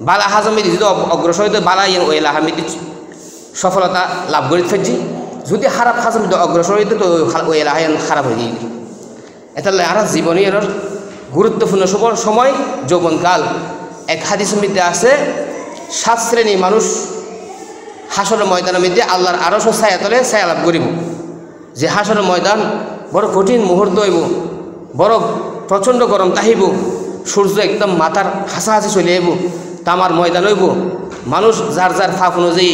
[SPEAKER 1] বালা হাজমিদি যদি অগ্রসর হইতে বালা ইয়েন ওই এলাহামিদি সফলতা লাভ করে ফেলছি যদি খারাপ হাজমিদি অগ্রসর হইতে তো ওই এলাহায় খারাপ হয়ে গিয়ে এটা আর জীবনে এর গুরুত্বপূর্ণ সময় যৌবনকাল। এক হাদিস মধ্যে আছে 7 শ্রেণীর মানুষ হাসরের ময়দানের মধ্যে আল্লাহর আরশ ছায়া তলে ছায়া লাভ করিব। যে হাসরের ময়দান বড় কঠিন মুহূর্ত হইব বড় প্রচণ্ড গরম তাহিব সূর্য একদম মাথার হাসাহাসি চলে আইব তামার ময়দান হইব মানুষ যার যার ফাঁক অনুযায়ী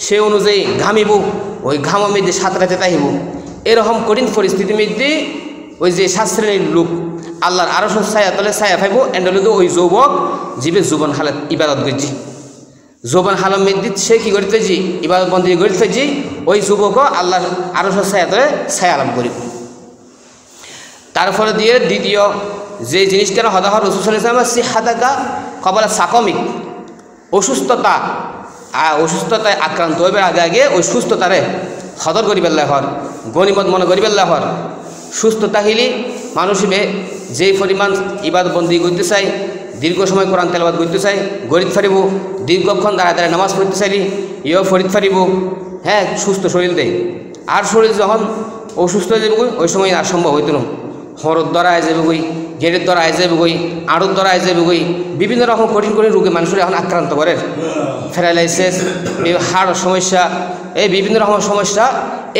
[SPEAKER 1] সেই অনুযায়ী ঘামিব ওই ঘামের মধ্যে সাঁতরাতে তাহিব। এরকম কঠিন পরিস্থিতির মধ্যে ওই যে 7 শ্রেণীর লোক আল্লাহর আরশ ছায়া তলে ছায়া পাইব এন্ডলিতে ওই যুবক জীবের যৌবন হালত ইবাদত করছি যৌবন হালত মধ্যে সে কী করিতেছি ইবাদত বন্দী করিতেছি ওই যুবকও আল্লাহর আরশ ছায়া তলে ছায়া লাভ করিব। তারপরে দিয়ে দ্বিতীয় যে জিনিসটা হদা হওয়ার রসুল সাল্লাল্লাহু আলাইহি ওয়াসাল্লাম সিহাদাকা কবলা সাকমিক অসুস্থতায় আক্রান্ত হইবার আগে আগে ওই সুস্থতারে হদর করি পেল্লা হর গনিমত মনে করি পেল্লা হর সুস্থতা হিলি মানুষ যেই পরিমাণ ইবাদত বন্দি করতে চাই দীর্ঘ সময় কোরআন তেলাওয়াত করতে চাই গরিব ফারিব দীর্ঘক্ষণ দাঁড়ায় দাঁড়ায় নামাজ পড়তে চাইলি ইয়েও ফরিদ ফারিব হ্যাঁ সুস্থ শরীর দেয়। আর শরীর যখন অসুস্থ হয়ে যাবে ওই সময় আর সম্ভব হইত না হরদ দ্বারা আয় যাবে গই গেটের দ্বারা আয় যাবে গই আড়ুর দ্বারা আয় যাবে গই বিভিন্ন রকম কঠিন কঠিন রোগে মানুষের এখন আক্রান্ত করে প্যারালাইসিস হাড়ের সমস্যা এই বিভিন্ন রকম সমস্যা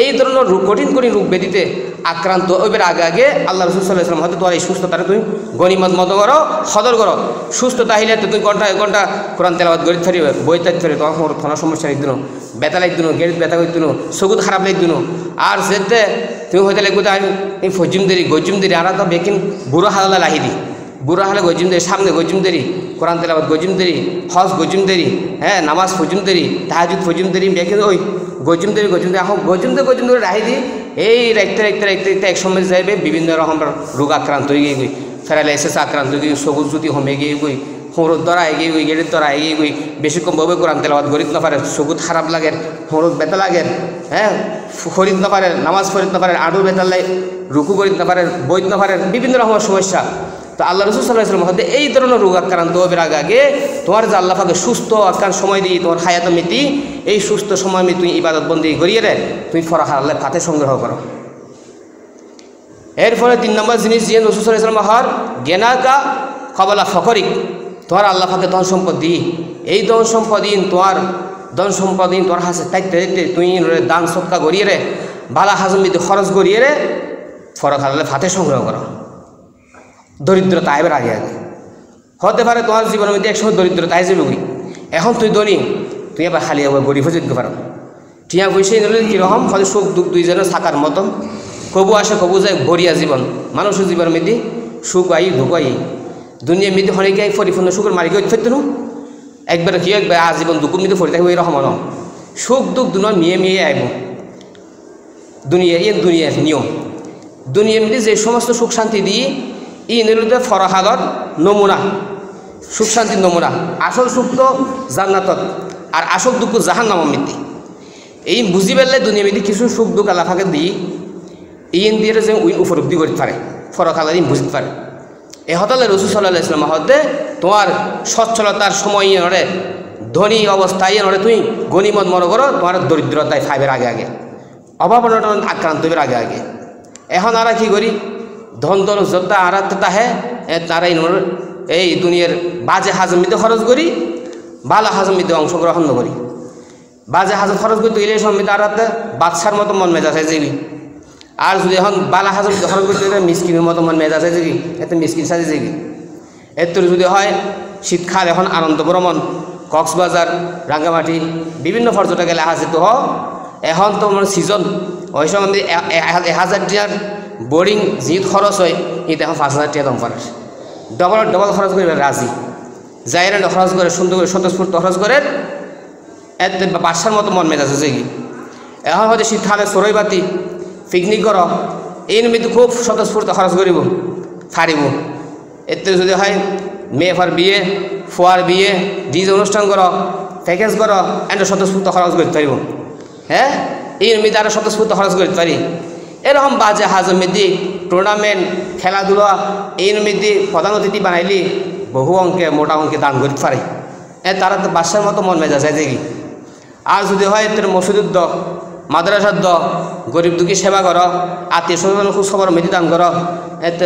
[SPEAKER 1] এই ধরনের কঠিন কঠিন রোগ ব্যাধিতে আক্রান্ত ওইবার আগে আগে আল্লাহ রাসূল সাল্লাল্লাহু আলাইহি ওয়াসাল্লাম হয়তো তোমার এই সুস্থতারে তুমি গনিমত মতো করো সদর করো সুস্থতা হইলে তো তুমি ঘন্টা 1 ঘন্টা কোরআন তেলাওয়াত করি থাকবে বই থাকতে পারে তখন তোমার সমস্যা লাগতো ব্যথা লাগতো গেট ব্যথা করতো চকুত খারাপ লাগতো আর যেতে তুমি হয়তো লাগবে এই ফজিম দেরি গজিম দেরি আর তো বেকিন বুড়ো হালা লাহি দি বুড়ো হালে গজিম দেরি সামনে গজিম দেরি কোরআন তেলাওয়াত গজিম দেরি হজ গজিম দেরি হ্যাঁ নামাজ ফজিম দেরি তাহাজুদ ফজিম দেরি বেকিন ওই গজিম দেরি এখন গজিম দেরি রাহি দি এই রাখতে রাখতে রাখতে রাখতে এক সময় যাইবে বিভিন্ন রকম রোগ আক্রান্ত হয়ে গিয়ে প্যারালাইসিস আক্রান্ত হয়ে গিয়ে চকুর যদি হমে গিয়ে গই হোঁড়োর দ্বারা এগিয়ে গই গেটের দ্বারা এগিয়ে গই বেশি কমভাবে কোরআন তেলাওয়াত গরিব না পারে চকুত খারাপ লাগে হোঁড়োর ব্যথা লাগে হ্যাঁ ফরিদ না পারে নামাজ ফরিদ না পারে আড়ু ব্যথা লাগে রুকু করিত না পারে বইত না পারে বিভিন্ন রকমের সমস্যা। তো আল্লাহ রাসূল সাল্লাল্লাহু আলাইহি ওয়াসাল্লাম এই ধরনের রোগ আক্রান্ত হবে আগে তোমার যে আল্লাহ পাকে সুস্থ আক্রান্ত সময় দিয়ে তোমার হায়াত মিতি এই সুস্থ সময় আমি তুমি ইবাদত বন্দি করিয়ে রে তুমি ফরাহ আল্লাহ ফাতে সংগ্রহ করো। এর ফলে 3 নম্বর জিনিস যে রাসূল সাল্লাল্লাহু আলাইহি ওয়াসাল্লাম হর জ্ঞানাকা কবলা ফকরিক তোমার আল্লাহ পাকে ধন সম্পদ দিই এই ধন সম্পদ তোমার ধন সম্পদ তোমার হাসে তাইতে তুই দান সৎকা করিয়ে রে বালা হাজমিতে খরচ করিয়ে রে ফরাহ আল্লাহ ফাতে সংগ্রহ করো। দরিদ্রতা আইবার আগে আগে হতে পারে তোমার জীবনের মধ্যে একসময় দরিদ্রতা আই যাবে এখন তুই ধনী তুই এবার খালি আবার গরিব হয়ে যেতে পারো টিয়া বসে নিলে কীরকম হয়তো সুখ দুঃখ দুইজনের থাকার মতন কবু আসে কবু যায় ভরিয়া জীবন মানুষের জীবনের মধ্যে সুখ আই দুঃখ আই দুনিয়ার মধ্যে অনেকে পরিপূর্ণ সুখের মালিক হইতে পারত না একবার কি একবার আজীবন দুঃখ মধ্যে পড়ে থাকবে এরকম ন সুখ দুঃখ দুনিয়া মিয়ে আইব দুনিয়ার নিয়ম দুনিয়ার মধ্যে যে সমস্ত সুখ শান্তি দিয়ে নিরুদ্ধ ফরাহাদর নমুনা সুখ শান্তির নমুনা আসল সুখ তো জান্নাতত আর আসল দুঃখ জাহান্নামের মধ্যে এই বুঝি পেলে দুনিয়া মধ্যে কিছু সুখ দুঃখ আল্লাহ পাকে দিই ইন দিয়ে যে উইন উপলব্ধি করতে পারে ফরকাল দিন বুঝতে পারে এ হতালে রসুল সাল্লাহ ইসলাম হতে তোমার সচ্ছলতার সময় নড়ে ধনী অবস্থায় নড়ে তুমি গণিমত মনে করো তোমার দরিদ্রতায় ফাইবের আগে আগে অভাব অনটন আক্রান্ত হইবার আগে আগে এখন আর কি করি ধন দল যত আরাত তাহে তারাই এই দুনিয়ার বাজে হাজমিতে খরচ করি ভালো হাজমিতে অংশগ্রহণ করি বাজে হাজত খরচ করতে গেলে সমিতি আরাতে বাদশার মতো মন মেজাজ আছে যেগি আর যদি এখন বালা হাজমিতে খরচ করতে গেলে মিসকিনের মতো মন মেজাজ আছে যেগি এতে মিসকিন সাজে যেগি এর যদি হয় শীতকাল এখন আনন্দ ভ্রমণ কক্সবাজার রাঙ্গামাটি বিভিন্ন পর্যটক এলাকা আছে তো এখন তো মানে সিজন ওই সময় 1000 টাকার বোর্ডিং যি খরচ হয় এটা এখন 5000 টাকা দাম পারে ডবল খরচ করে রাজি যাইরা খরচ করে সুন্দর করে স্বতঃস্ফূর্ত খরচ করে এতে বাসার মতো মন মেজাজ হচ্ছে কি এখন হয়তো শীতকালে চড়ই বাতি পিকনিক কর এই নিমিত্তে খুব স্বতঃস্ফূর্ত খরচ করিব ফারিব এতে যদি হয় মেয়ে ফার বিয়ে ফুয়ার বিয়ে ডিজে অনুষ্ঠান কর প্যাকেজ কর এত স্বতঃস্ফূর্ত খরচ করতে পারিব হ্যাঁ এই নিমিত্তে আরও স্বতঃস্ফূর্ত খরচ করতে পারি এরকম বাজে হাজমেদি টুর্নামেন্ট খেলাধুলা এই নিমিত্তে প্রধান অতিথি বানাইলি বহু অঙ্কে মোটা অঙ্কে দান করতে পারে তারা তো বাসার মতো মন মেজাজ আছে দেখি আর যদি হয় তোর মসজিদের দ মাদ্রাসার দ গরিব দুঃখী সেবা করো আত্মীয় স্বজন খুব সবার মেদি দান করো এতে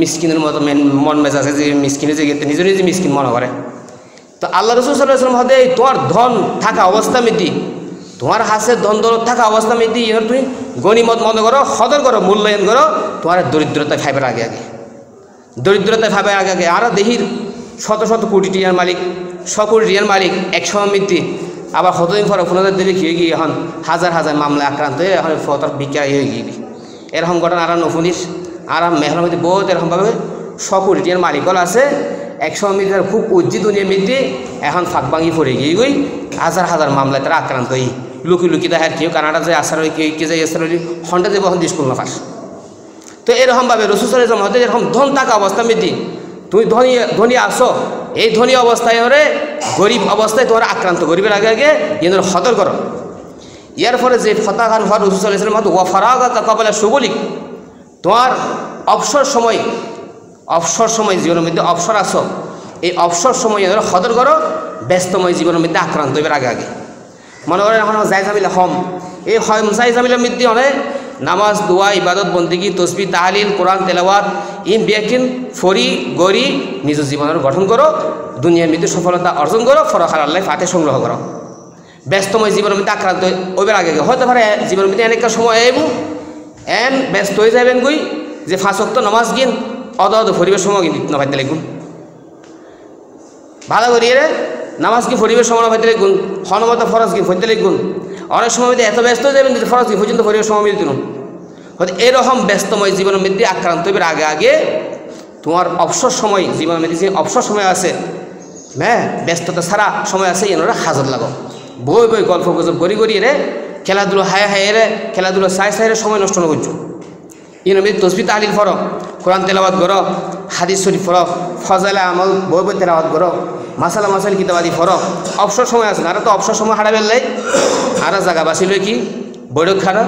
[SPEAKER 1] মিসকিনের মতো মন মেজাজ আছে যে মিসকিনে যে নিজে নিজে মিসকিন মনে করে তো আল্লাহ রসুল সাল্লাল্লাহু আলাইহি ওয়াসাল্লাম হতে তোমার ধন থাকা অবস্থা মিতি তোমার হাসে ধন দৌলত থাকা অবস্থা মিতি এর তুমি গণিমত মনে করো সদর করো মূল্যায়ন করো তোমার দরিদ্রতায় ফাইবার আগে আগে দরিদ্রতায় ফাইবার আগে আগে আরও দেহির শত শত কোটি টিয়ার মালিক 100 কোটি টিয়ার মালিক একসময় মৃত্যু আবার কতদিন পর ফোনাদের দেবে খেয়ে গিয়ে এখন হাজার হাজার মামলায় আক্রান্ত হয়ে এখন ফতর বিক্রয় হয়ে গিয়ে এরকম ঘটনা আর নফুনিস আর মেহর মধ্যে বহুত এরকমভাবে 100 কোটি টিয়ার মালিকল আছে একসময় মৃত্যু খুব উজ্জি দুনিয়া মৃত্যু এখন ফাঁক ভাঙি পড়ে গিয়ে গই হাজার হাজার মামলায় তারা আক্রান্ত হই লুকি লুকি দেখার কেউ কানাডা যায় আসার কেউ কে যায় আসার হন্ডা যাবো এখন স্কুল না ফাঁস তো এরকমভাবে রসুল সাল্লাল্লাহু আলাইহি ওয়াসাল্লাম এরকম ধন থাকা অবস্থা মৃত্যু তুমি ধনী আসো এই ধনী অবস্থায় ওরে গরিব অবস্থায় তোমার আক্রান্ত গরিবের আগে আগে এদের সতর করো ইয়ার ফলে যে ফতাহান হওয়ার রসুল সাল্লাল্লাহু আলাইহি ওয়াসাল্লাম ওয়া ফারাগা কাবালা সুবলিক তোমার অবসর সময় জীবনের মধ্যে অবসর আসো এই অবসর সময় এদের সতর করো ব্যস্তময় জীবনের মধ্যে আক্রান্ত হইবার আগে আগে মনে করেন এখন জায়জামিল হম এই জায়জামিলের মধ্যে অনেক নামাজ দোয়া ইবাদত বন্দিগি তসবি তাহলিল কোরআন তেলাওয়াত ইন বিয়াকিন ফরি গড়ি নিজ জীবনের গঠন করো দুনিয়ার মধ্যে সফলতা অর্জন করো ফরখার আল্লাহ ফাতে সংগ্রহ করো ব্যস্তময় জীবনের মধ্যে আক্রান্ত ওইবার আগে হতে পারে জীবনের মধ্যে অনেকটা সময় আইব এন ব্যস্ত হয়ে যাবেন গই যে 5 ওয়াক্ত নামাজ গিন অদ ফরিবের সময় কিন্তু নভাইতে লিখুন ভালো করিয়ে রে নামাজ কি ফরিবের সময় নভাইতে লিখুন হনমত ফরজ কি ফইতে লিখুন অনেক সময় মধ্যে এত ব্যস্ত হয়ে যাবেন যে ফরজ কি পর্যন্ত ফরিবের সময় মিলতুন হয়তো এরকম ব্যস্তময় জীবনের মধ্যে আক্রান্ত হইবার আগে আগে তোমার অবসর সময় জীবনের মধ্যে যে অবসর সময় আছে হ্যাঁ ব্যস্ততা ছাড়া সময় আছে এনারা হাজত লাগো বই গল্প গুজব গড়ি রে খেলাধুলো হায় রে খেলাধুলো সাই রে সময় নষ্ট না করছো এর মধ্যে তসবি তাহলিল ফর কোরআন তেলাওয়াত করো হাদিস শরীফ ফর ফজাইলে আমল বই তেলাওয়াত করো মাসাইল কিতাবাদি ফর অবসর সময় আছে না আর তো অবসর সময় হারা বেললাই আর জায়গা বাঁচিল কি বৈঠক খাড়া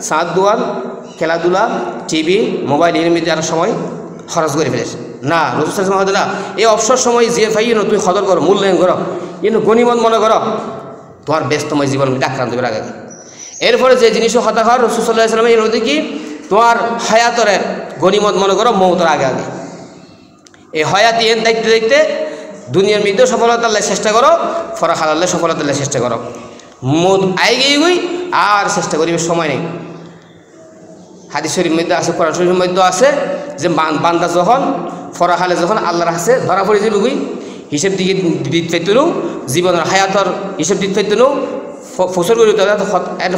[SPEAKER 1] সাঁত দোয়াল খেলাধুলা টিভি মোবাইল এর মধ্যে আর সময় খরচ করে ফেলেছে না রসুল সাল্লাল্লাহু আলাইহি ওয়াসাল্লাম এই অবসর সময় যে ভাই তুমি সদর করো মূল্যায়ন করো কিন্তু গণিমত মনে করো তোমার ব্যস্তময় জীবন মধ্যে আক্রান্ত হয়ে আগে এরপরে যে জিনিসও হতা হয় রসুল সাল্লাল্লাহু আলাইহি ওয়াসাল্লাম এর মধ্যে কি তোমার হায়াতরে গণিমত মনে করো মৌতের আগে আগে এই হয়াতি এর দেখতে দেখতে দুনিয়ার মধ্যে সফলতা আল্লাহ চেষ্টা করো ফরাখাল আল্লাহ সফলতা আল্লাহ চেষ্টা করো মত আই গিয়ে গই আর চেষ্টা করিবে সময় নেই হাদিস শরীফের মধ্যে আছে কোরআন শরীফের মধ্যে আছে যে বান্দা যখন ফরাখালে যখন আল্লাহর হাতে ধরা পড়ে যাবে গুই হিসেব দিকে দিতে পাইতনো জীবনের হায়াতর হিসেব দিতে পাইতনো ফসল করি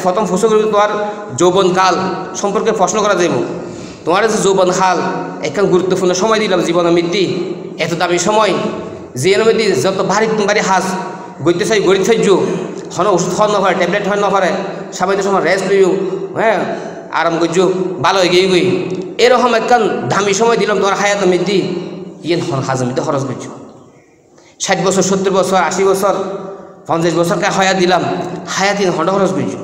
[SPEAKER 1] প্রথম ফসল করি তোমার যৌবনকাল সম্পর্কে প্রশ্ন করা যাব তোমার যে যৌবনকাল একখান গুরুত্বপূর্ণ সময় দিলাম জীবনের মৃত্যু এত দামি সময় যে মধ্যে যত ভারী হাজ গইতে চাই গড়ি থাইজ হন ওষুধ খাওয়া নপারে ট্যাবলেট হয় নপারে সামান্য সময় রেস্ট লইও হ্যাঁ আরাম করছো ভালো হয়ে গিয়ে গই এরকম একখান দামি সময় দিলাম তোমার হায়াত মৃত্যু ইয়ে হাজমিতে খরচ করছো 60 বছর 70 বছর 80 বছর 50 বছর কা হায়াত দিলাম হায়াত ইন হন্ডা খরচ করছো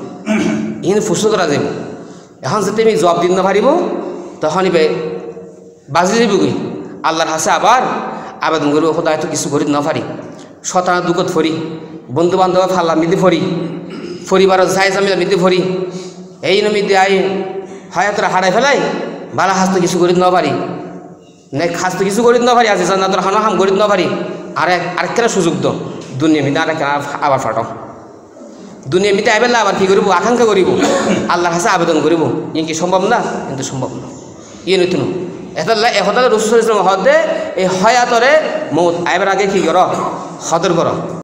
[SPEAKER 1] ইন ফুসল করা যাব এখন যদি আমি জবাব দিন না পারিব তখন ইবে বাজি যাবি আল্লাহর হাসে আবার আবেদন করব খোদা হয়তো কিছু করি না পারি শতানা দুঃখত ফরি বন্ধু বান্ধব ফাল্লা মিদি ফরি পরিবারের যাই জামিলা মিদি ফরি এই নমিদি আই হায়াতরা হারাই ফেলাই বালা হাস তো কিছু করি না পারি নে খাস তো কিছু করি না পারি আজি জান্নাতর হানো হাম করি না পারি আরেকটা সুযোগ দো দুনিয়া মিদে আরেকটা আবার ফাটাও দুনিয়া মিতে আইবেলা আবার কি করিব আকাঙ্ক্ষা করিব আল্লাহর কাছে আবেদন করিব কি সম্ভব না কিন্তু সম্ভব না ইয়ে নতুন এখন রসুল ইসলাম হদে এই হয়াতরে মৌত আইবার আগে কি কর সতর্ক কর